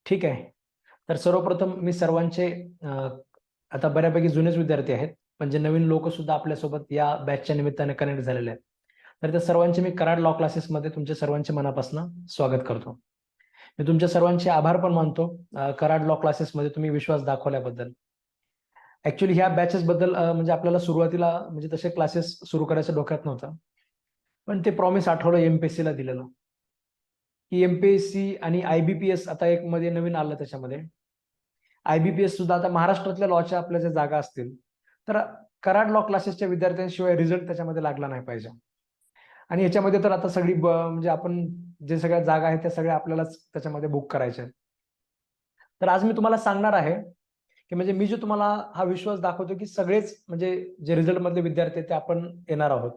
ठीक आहे. तर सर्वप्रथम मी सर्वांचे आता बऱ्यापैकी जुनेच विद्यार्थी आहेत, पण जे नवीन लोक सुद्धा आपल्यासोबत या बॅचच्या निमित्ताने कनेक्ट झालेले आहेत. तर त्या सर्वांचे मी कराड लॉ क्लासेसमध्ये तुमच्या सर्वांचे मनापासून स्वागत करतो. मी तुमच्या सर्वांचे आभार पण मानतो कराड लॉ क्लासेसमध्ये तुम्ही विश्वास दाखवल्याबद्दल. ऍक्च्युली ह्या बॅचेस बद्दल म्हणजे आपल्याला सुरुवातीला म्हणजे तसे क्लासेस सुरू करायचं डोक्यात नव्हतं. पण ते प्रॉमिस आठवलं एमपीएससी ला दिलेलं, की एमपीएससी आणि आयबीपीएस आता एक मध्ये नवीन आलं त्याच्यामध्ये. आयबीपीएस सुद्धा आता महाराष्ट्रातल्या लॉच्या आपल्या ज्या जागा असतील तर कराड लॉ क्लासेसच्या विद्यार्थ्यांशिवाय रिझल्ट त्याच्यामध्ये लागला नाही पाहिजे. आणि याच्यामध्ये तर आता सगळी म्हणजे आपण जे सगळ्या जागा आहेत त्या सगळ्या आपल्यालाच त्याच्यामध्ये बुक करायच्या आहेत. तर आज मी तुम्हाला सांगणार आहे की म्हणजे मी जो तुम्हाला हा विश्वास दाखवतो की सगळेच म्हणजे जे रिझल्ट मधले विद्यार्थी आहेत ते आपण येणार आहोत.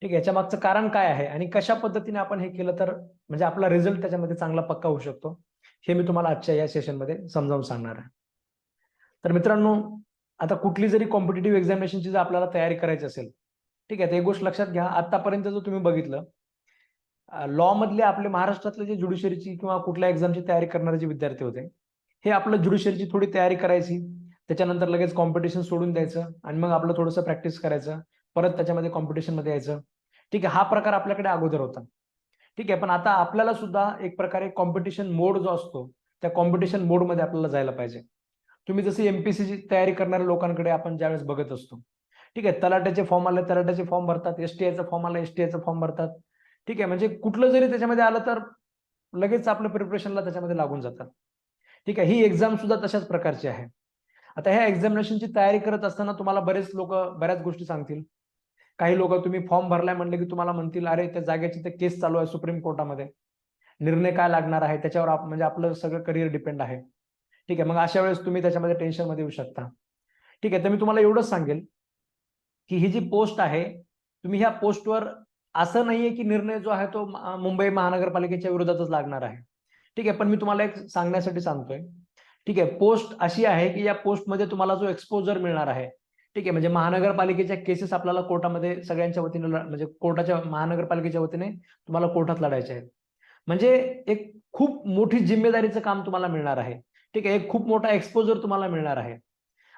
ठीक आहे, याच्या मागचं कारण काय आहे आणि कशा पद्धतीने आपण हे केलं तर म्हणजे आपला रिझल्ट त्याच्यामध्ये चांगला पक्का होऊ शकतो, हे मी तुम्हाला आजच्या या सेशनमध्ये समजावून सांगणार आहे. तर मित्रांनो, आता कुठली जरी कॉम्पिटिटिव्ह एक्झामिनेशनची जर आपल्याला तयारी करायची असेल, ठीक आहे, तर एक गोष्ट लक्षात घ्या, आतापर्यंत जर तुम्ही बघितलं लॉ मधले आपले महाराष्ट्रातले जे ज्युडिशरीची किंवा कुठल्या एक्झामची तयारी करणारे जे विद्यार्थी होते, हे आपलं ज्युडिशरीची थोडी तयारी करायची, त्याच्यानंतर लगेच कॉम्पिटिशन सोडून द्यायचं आणि मग आपलं थोडंसं प्रॅक्टिस करायचं, परत त्याच्यामध्ये कॉम्पिटिशन मध्ये यायचं. ठीक आहे, हा प्रकार आपल्याकडे अगोदर होता. ठीक आहे, पण आता आपल्याला सुद्धा एक प्रकारे कॉम्पिटिशन मोड जो असतो त्या कॉम्पिटिशन मोडमध्ये आपल्याला जायला पाहिजे. तुम्ही जसं एमपीएससीची तयारी करणाऱ्या लोकांकडे आपण ज्यावेळेस बघत असतो, ठीक आहे, तलाट्याचे फॉर्म आले तलाट्याचे फॉर्म भरतात, एसटीआयचा फॉर्म आला एसटीआयचा फॉर्म भरतात. ठीक आहे, म्हणजे कुठलं जरी त्याच्यामध्ये आलं तर लगेच आपलं प्रिपरेशनला त्याच्यामध्ये लागून जातात. ठीक आहे, ही एक्झाम सुद्धा तशाच प्रकारची आहे. आता ह्या एक्झामिनेशनची तयारी करत असताना तुम्हाला बरेच लोक बऱ्याच गोष्टी सांगतील. काही लोक तुम्ही फॉर्म भरलाय म्हणले की तुम्हाला म्हणतील अरे त्या जागेची ते केस चालू आहे सुप्रीम कोर्टामध्ये, निर्णय काय लागणार आहे त्याच्यावर म्हणजे आपलं सगळं करिअर डिपेंड आहे. ठीक आहे, मग अशा वेळेस तुम्ही त्याच्यामध्ये टेन्शनमध्ये येऊ शकता. ठीक आहे, तर मी तुम्हाला एवढंच सांगेल की ही जी पोस्ट आहे, तुम्ही ह्या पोस्टवर असं नाहीये की निर्णय जो आहे तो मुंबई महानगरपालिकेच्या विरोधातच लागणार आहे. ठीक आहे, पण मी तुम्हाला एक सांगण्यासाठी सांगतोय. ठीक आहे, पोस्ट अशी आहे की या पोस्टमध्ये तुम्हाला जो एक्सपोजर मिळणार आहे, ठीक आहे, म्हणजे महानगरपालिकेच्या केसेस आपल्याला कोर्टामध्ये सगळ्यांच्या वतीने म्हणजे कोर्टाच्या महानगरपालिकेच्या वतीने तुम्हाला कोर्टात लढायचे आहेत. म्हणजे एक खूप मोठी जिम्मेदारीचं काम तुम्हाला मिळणार आहे. ठीक आहे, एक खूप मोठा एक्सपोजर तुम्हाला मिळणार आहे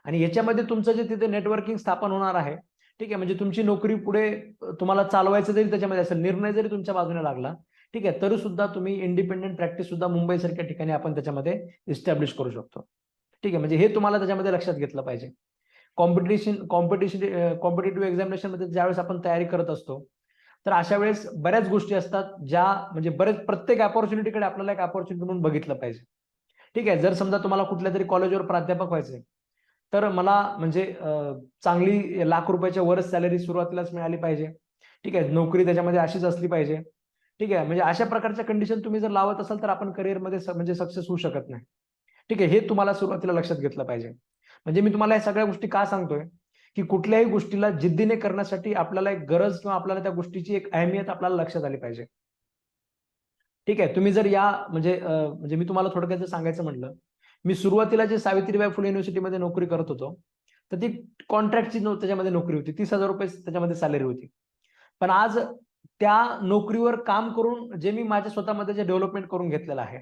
आणि याच्यामध्ये तुमचं जे तिथे नेटवर्किंग स्थापन होणार आहे, ठीक आहे, म्हणजे तुमची नोकरी पुढे तुम्हाला चालवायचं जरी त्याच्यामध्ये असेल, निर्णय जरी तुमच्या बाजूने लागला, ठीक आहे, तरी सुद्धा तुम्ही इंडिपेंडेंट प्रॅक्टिस सुद्धा मुंबई सारख्या ठिकाणी आपण त्याच्यामध्ये इस्टॅब्लिश करू शकतो. ठीक आहे, म्हणजे हे तुम्हाला त्याच्यामध्ये लक्षात घेतलं पाहिजे. कॉम्पिटिटिव्ह एक्झामिनेशन मध्ये ज्यावेळेस आपण तयारी करत असतो तर अशा वेळेस बऱ्याच गोष्टी असतात ज्या म्हणजे बरेच प्रत्येक अपॉर्च्युनिटीकडे आपल्याला एक अपॉर्च्युनिटी म्हणून बघितलं पाहिजे. ठीक आहे, जर समजा तुम्हाला कुठल्या तरी कॉलेजवर प्राध्यापक व्हायचंय तर मला म्हणजे चांगली लाख रुपयाच्या वरच सॅलरी सुरुवातीलाच मिळाली पाहिजे. ठीक आहे, नोकरी त्याच्यामध्ये अशीच असली पाहिजे. ठीक आहे, म्हणजे अशा प्रकारच्या कंडिशन तुम्ही जर लावत असाल तर आपण करिअरमध्ये म्हणजे सक्सेस होऊ शकत नाही. ठीक आहे, हे तुम्हाला सुरुवातीला लक्षात घेतलं पाहिजे. म्हणजे मी तुम्हाला या सगळ्या गोष्टी का सांगतोय की कुठल्याही गोष्टीला जिद्दीने करण्यासाठी आपल्याला एक गरज किंवा आपल्याला त्या गोष्टीची एक अहमियत आपल्याला लक्षात आली पाहिजे. ठीक आहे, तुम्ही जर या म्हणजे मी तुम्हाला थोडक्यात जर सांगायचं म्हटलं, मी सुरुवातीला जे सावित्रीबाई फुले युनिव्हर्सिटीमध्ये नोकरी करत होतो तर ती कॉन्ट्रॅक्टची त्याच्यामध्ये नोकरी होती, 30,000 रुपये त्याच्यामध्ये सॅलरी होती. पण आज त्या नोकरीवर काम करून जे मी माझ्या स्वतःमध्ये जे डेव्हलपमेंट करून घेतलेलं आहे,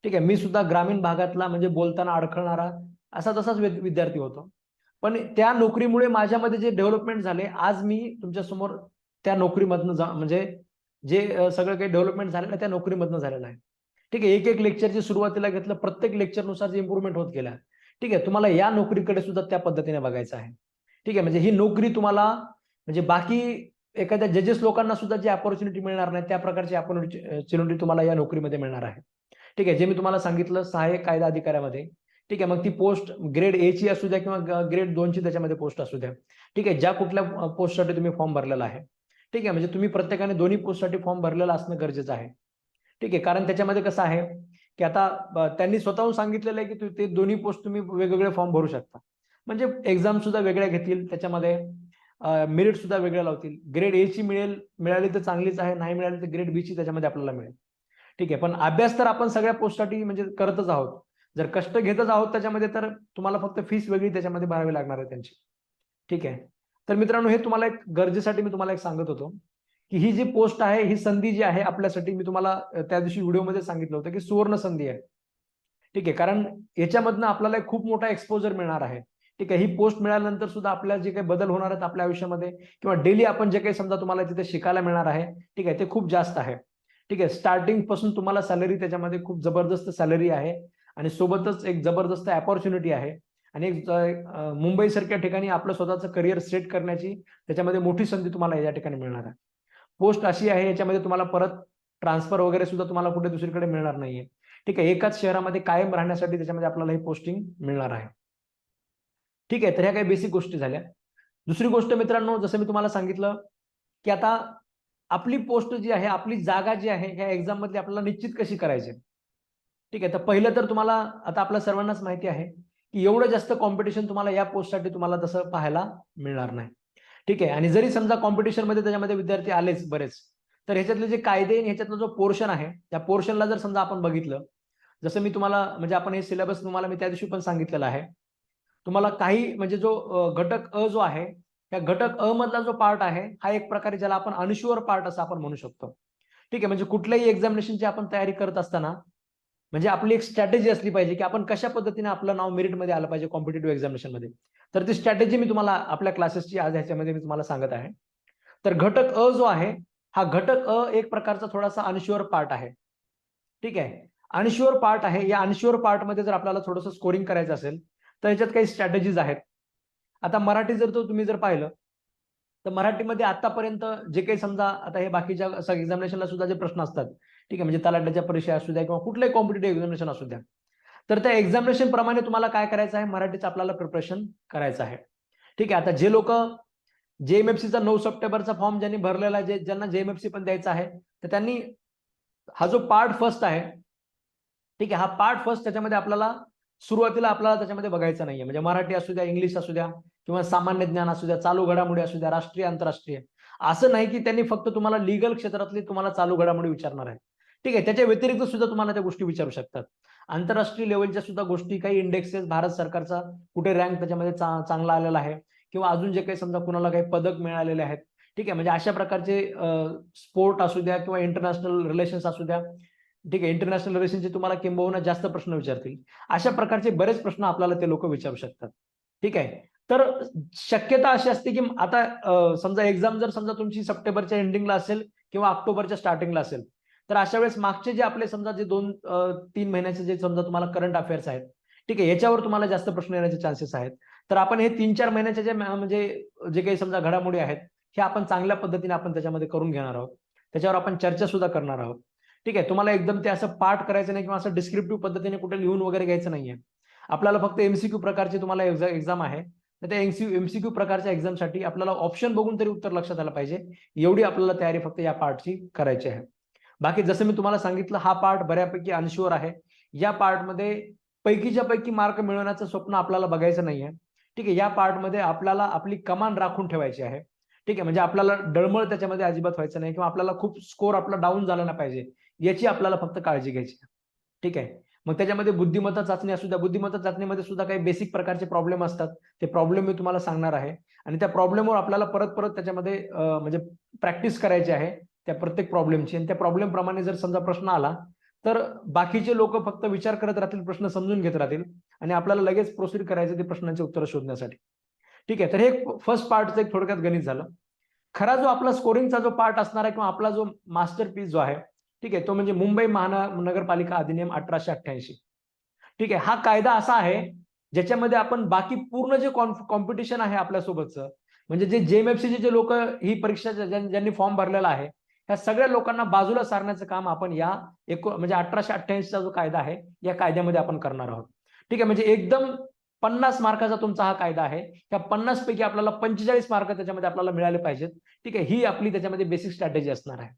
ठीक आहे, मी सुद्धा ग्रामीण भागातला म्हणजे बोलताना अडखळणारा असा तसाच विद्यार्थी होतो. पण त्या नोकरीमुळे माझ्यामध्ये जे डेव्हलपमेंट झाले, आज मी तुमच्या समोर त्या नोकरीमधनं म्हणजे जे सगळं काही डेव्हलपमेंट झालेलं त्या नोकरीमधनं झालेलं आहे. ठीक आहे, एक एक लेक्चर जे सुरुवातीला घेतलं प्रत्येक लेक्चरनुसार जे इम्प्रुव्हमेंट होत गेल्या. ठीक आहे, तुम्हाला या नोकरीकडे सुद्धा त्या पद्धतीने बघायचं आहे. ठीक आहे, म्हणजे ही नोकरी तुम्हाला म्हणजे बाकी एखाद्या जजेस लोकांना सुद्धा जी अपॉर्च्युनिटी मिळणार नाही त्या प्रकारची अपॉर्च्युनिटी तुम्हाला या नोकरीमध्ये मिळणार आहे. ठीक आहे, जे मी तुम्हाला सांगितलं सहाय्यक कायदा अधिकाऱ्यामध्ये, ठीक आहे, मग ती पोस्ट ग्रेड ए ची असू द्या किंवा ग्रेड 2 ची त्याच्यामध्ये पोस्ट असू द्या. ठीक आहे, ज्या कुठल्या पोस्टसाठी तुम्ही फॉर्म भरलेला आहे. ठीक आहे, म्हणजे तुम्ही प्रत्येकाने दोन्ही पोस्टसाठी फॉर्म भरलेला असणं गरजेचं आहे. ठीक आहे, कारण त्याच्यामध्ये कसं आहे की आता त्यांनी स्वतःहून सांगितलेलं आहे की ते दोन्ही पोस्ट तुम्ही वेगवेगळे फॉर्म भरू शकता. म्हणजे एक्झाम सुद्धा वेगळ्या घेतील, त्याच्यामध्ये मेरिट सुद्धा वेगळ्या लावतील. ग्रेड ए ची मिळाली तर चांगलीच आहे, नाही मिळाली तर ग्रेड बी ची त्याच्यामध्ये आपल्याला मिळेल. ठीक आहे, पण अभ्यास तर आपण सगळ्या पोस्टसाठी म्हणजे करतच आहोत. जर कष्ट घेतच आहोत त्याच्यामध्ये तर तुम्हाला फक्त फीस वेगळी त्याच्यामध्ये भरावी लागणार आहे त्यांची. ठीक आहे, तर मित्रांनो हे तुम्हाला एक गरजेसाठी मी तुम्हाला एक सांगत होतो की ही जी पोस्ट आहे, ही संधी जी आहे आपल्यासाठी, मी तुम्हाला त्या दिवशी व्हिडिओमध्ये सांगितलं होतं की सुवर्ण संधी आहे. ठीक आहे, कारण याच्यामधनं आपल्याला एक खूप मोठा एक्सपोजर मिळणार आहे. ठीक आहे, ही पोस्ट मिळाल्यानंतर सुद्धा आपल्याला जे काही बदल होणार आहेत आपल्या आयुष्यामध्ये किंवा डेली आपण जे काही समजा तुम्हाला तिथे शिकायला मिळणार आहे, ठीक आहे, ते खूप जास्त आहे. ठीक आहे, स्टार्टिंग पासून तुम्हाला सॅलरी त्याच्यामध्ये खूप जबरदस्त सॅलरी आहे आणि सोबतच एक जबरदस्त अपॉर्च्युनिटी आहे आणि एक मुंबई सारख्या ठिकाणी आपलं स्वतःचं करिअर सेट करण्याची त्याच्यामध्ये मोठी संधी तुम्हाला या ठिकाणी मिळणार आहे. पोस्ट अशी आहे याच्यामध्ये तुम्हाला परत ट्रान्सफर वगैरे सुद्धा तुम्हाला कुठे दुसरीकडे मिळणार नाहीये. ठीक आहे, एकाच शहरामध्ये कायम राहण्यासाठी त्याच्यामध्ये आपल्याला ही पोस्टिंग मिळणार आहे. ठीक आहे, तर ह्या काही बेसिक गोष्टी झाल्या. दुसरी गोष्ट मित्रांनो, जसं मी तुम्हाला सांगितलं की आता आपली पोस्ट जी आहे, आपली जागा जी आहे ह्या एक्झाम मधली आपल्याला निश्चित कशी करायची. ठीक आहे, तर पहिलं तर तुम्हाला आता आपल्या सर्वांनाच माहिती आहे की एवढं जास्त कॉम्पिटिशन तुम्हाला या पोस्टसाठी तुम्हाला तसं पाहायला मिळणार नाही. ठीक आहे, आणि जरी समजा कॉम्पिटिशन मध्ये त्याच्यामध्ये विद्यार्थी आलेच बरेच, तर ह्याच्यातले जे कायदे ह्याच्यातला जो पोर्शन आहे त्या पोर्शनला जर समजा आपण बघितलं, जसं मी तुम्हाला म्हणजे आपण हे सिलेबस तुम्हाला मी त्या दिवशी पण सांगितलेलं आहे. तुम्हाला काही म्हणजे जो घटक अ जो आहे, त्या घटक अ मधला जो पार्ट आहे हा एक प्रकारे ज्याला आपण अनश्युअर पार्ट असं आपण म्हणू शकतो. ठीक आहे, म्हणजे कुठल्याही एक्झामिनेशनची आपण तयारी करत असताना म्हणजे आपली एक स्ट्रॅटेजी असली पाहिजे की आपण कशा पद्धतीने आपलं नाव मेरिटमध्ये आलं पाहिजे कॉम्पिटेटिव्ह एक्झामिनेशनमध्ये. तर ती स्ट्रॅटेजी मी तुम्हाला आपल्या क्लासेसची आज ह्याच्यामध्ये मी तुम्हाला सांगत आहे. तर घटक अ जो आहे, हा घटक अ एक प्रकारचा थोडासा अनश्युअर पार्ट आहे. ठीक आहे, अनश्युअर पार्ट आहे. या अनश्युअर पार्टमध्ये जर आपल्याला थोडंसं स्कोरिंग करायचं असेल तर याच्यात काही स्ट्रॅटेजीज आहेत. आता मराठी जर तुम्ही जर पाहिलं तर मराठीमध्ये आतापर्यंत जे काही समजा आता हे बाकीच्या एक्झामिनेशनला सुद्धा जे प्रश्न असतात, ठीक आहे, म्हणजे तलाठ्याच्या परीक्षा असू द्या किंवा कुठल्याही कॉम्पिटेटिव्ह एक्झामिनेशन असू द्या, तर त्या एक्झामिनेशन प्रमाणे तुम्हाला काय करायचं आहे, मराठीचं आपल्याला प्रिपरेशन करायचं आहे. ठीक आहे, आता जे लोक जेएमएफसीचा 9 सप्टेंबरचा फॉर्म ज्यांनी भरलेला आहे, ज्यांना जेएमएफसी पण द्यायचा आहे, तर त्यांनी हा जो पार्ट फर्स्ट आहे, ठीक आहे, हा पार्ट फर्स्ट त्याच्यामध्ये आपल्याला सुरुवातीला आपल्याला त्याच्यामध्ये बघायचं नाहीये. म्हणजे मराठी असू द्या, इंग्लिश असू द्या किंवा सामान्य ज्ञान असू द्या, चालू घडामोडी असू द्या, राष्ट्रीय आंतरराष्ट्रीय, असं नाही की त्यांनी फक्त तुम्हाला लीगल क्षेत्रातली तुम्हाला चालू घडामोडी विचारणार आहे. ठीक आहे, त्याच्या व्यतिरिक्त सुद्धा तुम्हाला त्या गोष्टी विचारू शकतात. आंतरराष्ट्रीय लेवलच्या सुद्धा गोष्टी, काही इंडेक्सेस, भारत सरकारचा कुठे रँक त्याच्यामध्ये चांगला आलेला आहे किंवा अजून जे काही समजा कुणाला काही पदक मिळालेले आहेत. ठीक आहे, म्हणजे अशा प्रकारचे स्पोर्ट असू द्या किंवा इंटरनॅशनल रिलेशन्स असू द्या, ठीक आहे, इंटरनॅशनल रिलेशनचे तुम्हाला किंबहुना जास्त प्रश्न विचारतील. अशा प्रकारचे बरेच प्रश्न आपल्याला ते लोक विचारू शकतात. ठीक आहे, तर शक्यता अशी असते की आता समजा एक्झाम जर समजा तुमची सप्टेंबरच्या एंडिंगला असेल किंवा ऑक्टोबरच्या स्टार्टिंगला असेल, तर अशा वेळेस मागचे जे आपले समजा जे 2-3 महिन्याचे जे समजा तुम्हाला करंट अफेअर्स आहेत, ठीक आहे, याच्यावर तुम्हाला जास्त प्रश्न येण्याचे चान्सेस आहेत. तर आपण हे 3-4 महिन्याचे जे म्हणजे जे काही समजा घडामोडी आहेत, हे आपण चांगल्या पद्धतीने आपण त्याच्यामध्ये करून घेणार आहोत. त्याच्यावर आपण चर्चा सुद्धा करणार आहोत. ठीक आहे, तुम्हाला एकदम ते असं पाठ करायचं नाही किंवा असं डिस्क्रिप्टिव्ह पद्धतीने कुठे लिहून वगैरे घ्यायचं नाहीये. आपल्याला फक्त एमसीक्यू प्रकारची तुम्हाला एक्झाम आहे, तर त्या एमसीक्यू प्रकारच्या एक्झामसाठी आपल्याला ऑप्शन बघून तरी उत्तर लक्षात आलं पाहिजे. एवढी आपल्याला तयारी फक्त या पार्टची करायची आहे. बाकी जसं मी तुम्हाला सांगितलं, हा पार्ट बऱ्यापैकी अनश्युअर आहे. या पार्टमध्ये पैकीच्या पैकी मार्क मिळवण्याचं स्वप्न आपल्याला बघायचं नाहीये. ठीक आहे, या पार्टमध्ये आपल्याला आपली कमान राखून ठेवायची आहे. ठीक आहे, म्हणजे आपल्याला डळमळ त्याच्यामध्ये अजिबात व्हायचं नाही किंवा आपल्याला खूप स्कोर आपला डाऊन झाला नाही पाहिजे, याची आपल्याला फक्त काळजी घ्यायची. ठीक आहे, मग त्याच्यामध्ये बुद्धिमत्ता चाचणी असू द्या, बुद्धिमत्ता चाचणीमध्ये सुद्धा काही बेसिक प्रकारचे प्रॉब्लेम असतात. ते प्रॉब्लेम मी तुम्हाला सांगणार आहे आणि त्या प्रॉब्लेमवर आपल्याला परत परत त्याच्यामध्ये म्हणजे प्रॅक्टिस करायची आहे त्या प्रत्येक प्रॉब्लेमची. आणि त्या प्रॉब्लेम प्रमाणे जर समजा प्रश्न आला तर बाकीचे लोक फक्त विचार करत राहतील, प्रश्न समजून घेत राहतील आणि आपल्याला लगेच प्रोसीड करायचं ते प्रश्नांची उत्तरं शोधण्यासाठी. ठीक आहे, तर हे फर्स्ट पार्टचं एक थोडक्यात गणित झालं. खरा जो आपला स्कोरिंगचा जो पार्ट असणार आहे किंवा आपला जो मास्टर पीस जो आहे, ठीक आहे, तो म्हणजे मुंबई महानगरपालिका अधिनियम 1888. ठीक आहे, हा कायदा असा आहे ज्याच्यामध्ये आपण बाकी पूर्ण जे कॉम्पिटिशन आहे आपल्यासोबतचं, म्हणजे जे जेएमएफसीचे जे लोक ही परीक्षा ज्यांनी फॉर्म भरलेला आहे, ह्या सगळ्या लोकांना बाजूला सारण्याचं काम आपण या म्हणजे 1888चा जो कायदा आहे या कायद्यामध्ये आपण करणार आहोत. ठीक आहे, म्हणजे एकदम 50 मार्काचा तुमचा हा कायदा आहे. त्या 50 पैकी आपल्याला 45 मार्क त्याच्यामध्ये आपल्याला मिळाले पाहिजेत. ठीक आहे, ही आपली त्याच्यामध्ये बेसिक स्ट्रॅटेजी असणार आहे.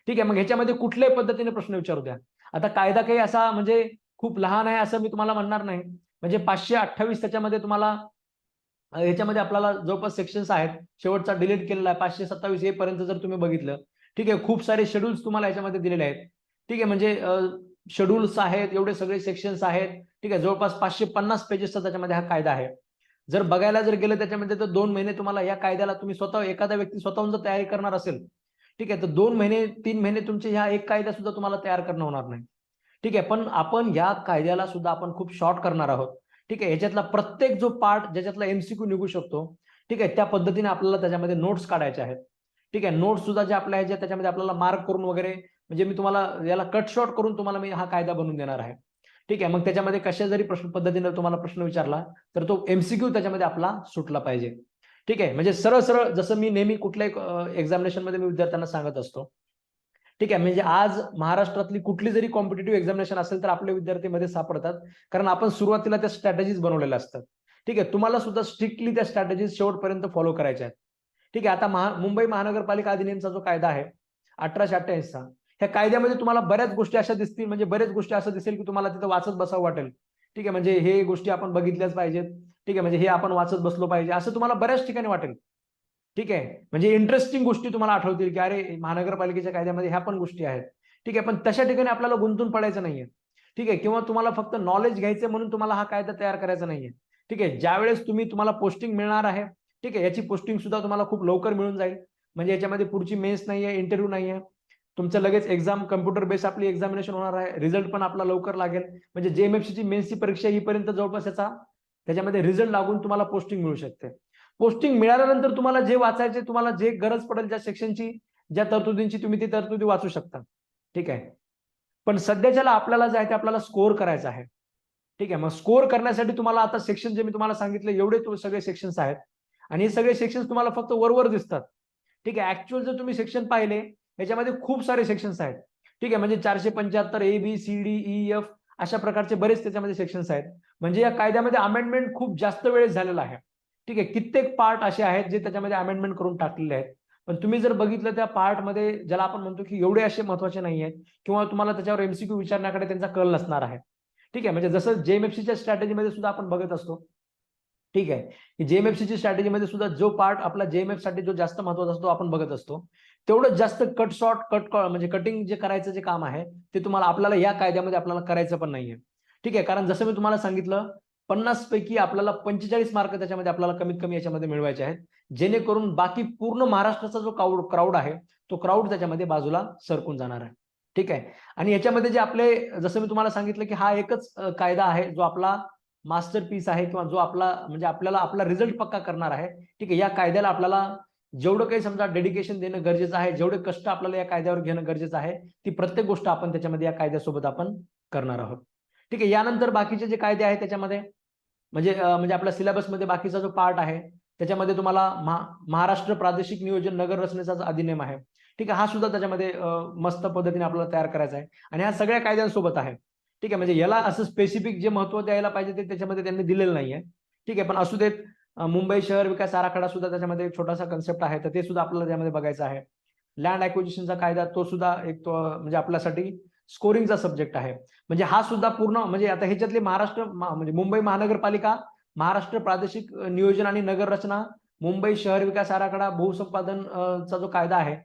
ठीक आहे, मग ह्याच्यामध्ये कुठल्याही पद्धतीने प्रश्न विचारू द्या. आता कायदा काही असा म्हणजे खूप लहान आहे असं मी तुम्हाला म्हणणार नाही. म्हणजे 528 त्याच्यामध्ये तुम्हाला याच्यामध्ये आपल्याला जवळपास सेक्शन्स आहेत. शेवटचा डिलीट केलेला आहे 527 ए पर्यंत जर तुम्ही बघितलं. ठीक आहे, खूप सारे शेड्यूल्स तुम्हाला याच्यामध्ये दिलेले आहेत. ठीक आहे, म्हणजे शेड्यूल्स आहेत, एवढे सगळे सेक्शन्स आहेत. ठीक आहे, जवळपास 550 पेजेसचा त्याच्यामध्ये हा कायदा आहे. जर बघायला जर गेलं त्याच्यामध्ये तर 2 महिने तुम्हाला या कायद्याला तुम्ही स्वतः एखादा व्यक्ती स्वतःहून जर तयारी करणार असेल, ठीक आहे, तर 2 महिने 3 महिने तुमचे ह्या एक कायदा सुद्धा तुम्हाला तयार करणं होणार नाही. ठीक आहे, पण आपण या कायद्याला सुद्धा आपण खूप शॉर्ट करणार आहोत. ठीक आहे, याच्यातला प्रत्येक जो पार्ट ज्याच्यातला एमसीक्यू निघू शकतो, ठीक आहे, त्या पद्धतीने आपल्याला त्याच्यामध्ये नोट्स काढायचे आहेत. ठीक आहे, नोट्स सुद्धा जे आपल्या ह्याच्या त्याच्यामध्ये आपल्याला मार्क करून वगैरे, म्हणजे मी तुम्हाला याला कट शॉर्ट करून तुम्हाला मी हा कायदा बनवून देणार आहे. ठीक आहे, मग त्याच्यामध्ये कशा जरी प्रश्न पद्धतीने तुम्हाला प्रश्न विचारला तर तो एमसीक्यू त्याच्यामध्ये आपला सुटला पाहिजे. ठीक आहे, म्हणजे सरळ सरळ जसं मी नेहमी कुठल्याही एक्झामिनेशन मध्ये मी विद्यार्थ्यांना सांगत असतो. ठीक आहे, म्हणजे आज महाराष्ट्रातली कुठली जरी कॉम्पिटेटिव्ह एक्झामिनेशन असेल तर आपले विद्यार्थी मध्ये सापडतात, कारण आपण सुरुवातीला त्या स्ट्रॅटेजीज बनवलेल्या असतात. ठीक आहे, तुम्हाला सुद्धा स्ट्रिक्टली त्या स्ट्रॅटेजीज शेवटपर्यंत फॉलो करायच्या आहेत. ठीक आहे, आता मुंबई महानगरपालिका अधिनियमचा जो कायदा आहे 1888चा, ह्या कायद्यामध्ये तुम्हाला बऱ्याच गोष्टी अशा दिसतील, म्हणजे बऱ्याच गोष्टी असं दिसेल की तुम्हाला तिथं वाचत बसावं वाटेल. ठीक आहे, म्हणजे हे गोष्टी आपण बघितल्याच पाहिजेत. ठीक आहे, म्हणजे हे आपण वाचत बसलो पाहिजे असं तुम्हाला बऱ्याच ठिकाणी वाटेल. ठीक आहे, म्हणजे इंटरेस्टिंग गोष्टी तुम्हाला आठवतील की अरे महानगरपालिकेच्या कायद्यामध्ये ह्या पण गोष्टी आहेत. ठीक आहे, पण तशा ठिकाणी आपल्याला गुंतून पडायचं नाहीये. ठीक आहे, किंवा तुम्हाला फक्त नॉलेज घ्यायचं म्हणून तुम्हाला हा कायदा तयार करायचा नाहीये. ठीक आहे, ज्यावेळेस तुम्हाला पोस्टिंग मिळणार आहे, ठीक आहे, याची पोस्टिंग सुद्धा तुम्हाला खूप लवकर मिळून जाईल. म्हणजे याच्यामध्ये पुढची मेन्स नाहीये, इंटरव्ह्यू नाहीये, तुमचं लगेच एक्झाम कम्प्युटर बेस आपली एक्झामिनेशन होणार आहे. रिझल्ट पण आपला लवकर लागेल. म्हणजे जेएमएफसीची मेन्सची परीक्षा येईपर्यंत जवळपास त्याच्यामध्ये रिझल्ट लागून तुम्हाला पोस्टिंग मिळू शकते. पोस्टिंग मिळाल्यानंतर तुम्हाला जे वाचायचे, तुम्हाला जे गरज पडेल ज्या सेक्शनची, ज्या तरतुदींची, तुम्ही ती तरतुदी वाचू शकता. ठीक आहे, पण सध्याच्याला आपल्याला जे आहे ते आपल्याला स्कोअर करायचं आहे. ठीक आहे, मग स्कोअर करण्यासाठी तुम्हाला आता सेक्शन जे मी तुम्हाला सांगितलं एवढे सगळे सेक्शन्स आहेत, आणि हे सगळे सेक्शन्स तुम्हाला फक्त वरवर दिसतात. ठीक आहे, ऍक्च्युअल जर तुम्ही सेक्शन पाहिले याच्यामध्ये खूप सारे सेक्शन्स आहेत. ठीक आहे, म्हणजे 475 ABCDEF अशा प्रकारचे बरेच त्याच्यामध्ये सेक्शन्स आहेत. म्हणजे या कायद्यामध्ये अमेंडमेंट खूप जास्त वेळेस झालेला आहे. ठीक आहे, कित्येक पार्ट असे आहेत जे त्याच्यामध्ये अमेंडमेंट करून टाकलेले आहेत. पण तुम्ही जर बघितलं त्या पार्टमध्ये, ज्याला आपण म्हणतो की एवढे असे महत्वाचे नाही आहेत, किंवा तुम्हाला त्याच्यावर एमसीक्यू विचारण्याकडे त्यांचा कल नसणार आहे. ठीक आहे, म्हणजे जसं जेएमएफसीच्या स्ट्रॅटेजीमध्ये सुद्धा आपण बघत असतो. ठीक आहे, की जेएमएफसीची स्ट्रॅटेजीमध्ये सुद्धा जो पार्ट आपला जेएमएफ साठी जो जास्त महत्वाचा असतो आपण बघत असतो, तेवढं जास्त कट शॉर्ट म्हणजे कटिंग जे करायचं जे काम आहे ते तुम्हाला आपल्याला या कायद्यामध्ये आपल्याला करायचं पण नाहीये. ठीक आहे, कारण जसं मी तुम्हाला सांगितलं 50 पैकी आपल्याला 45 मार्क त्याच्यामध्ये आपल्याला कमीत कमी याच्यामध्ये मिळवायचे आहेत, जेणेकरून बाकी पूर्ण महाराष्ट्राचा जो क्राऊड आहे तो क्राऊड त्याच्यामध्ये बाजूला सरकून जाणार आहे. ठीक आहे, आणि याच्यामध्ये जे आपले, जसं मी तुम्हाला सांगितलं की हा एकच कायदा आहे जो आपला मास्टर पीस आहे, किंवा जो आपला म्हणजे आपल्याला आपला रिझल्ट पक्का करणार आहे. ठीक आहे, या कायद्याला आपल्याला जेवढं काही समजा डेडिकेशन देणं गरजेचं आहे, जेवढे कष्ट आपल्याला या कायद्यावर घेणं गरजेचं आहे, ती प्रत्येक गोष्ट आपण त्याच्यामध्ये या कायद्यासोबत आपण करणार आहोत. ठीक आहे, यानंतर बाकीचे जे कायदे आहेत त्याच्यामध्ये म्हणजे आपल्या सिलेबसमध्ये बाकीचा जो पार्ट आहे त्याच्यामध्ये तुम्हाला महाराष्ट्र प्रादेशिक नियोजन नगर रचनेचा अधिनियम आहे. ठीक आहे, हा सुद्धा त्याच्यामध्ये मस्त पद्धतीने आपल्याला तयार करायचा आहे, आणि ह्या सगळ्या कायद्यांसोबत आहे. ठीक आहे, म्हणजे याला असं स्पेसिफिक जे महत्व द्यायला पाहिजे ते त्याच्यामध्ये त्यांनी दिलेलं नाहीये. ठीक आहे, पण असू देत. मुंबई शहर विकास आराखडा सुद्धा त्याच्यामध्ये एक छोटासा कन्सेप्ट आहे, तर ते सुद्धा आपल्याला त्यामध्ये बघायचं आहे. लँड ॲक्विजिशनचा कायदा तो सुद्धा एक म्हणजे आपल्यासाठी स्कोरिंगचा सब्जेक्ट आहे. म्हणजे हा सुद्धा पूर्ण म्हणजे आता ह्याच्यातले म्हणजे मुंबई महानगरपालिका, महाराष्ट्र प्रादेशिक नियोजन आणि नगर रचना, मुंबई शहर विकास आराखडा, भूसंपादन चा जो कायदा आहे.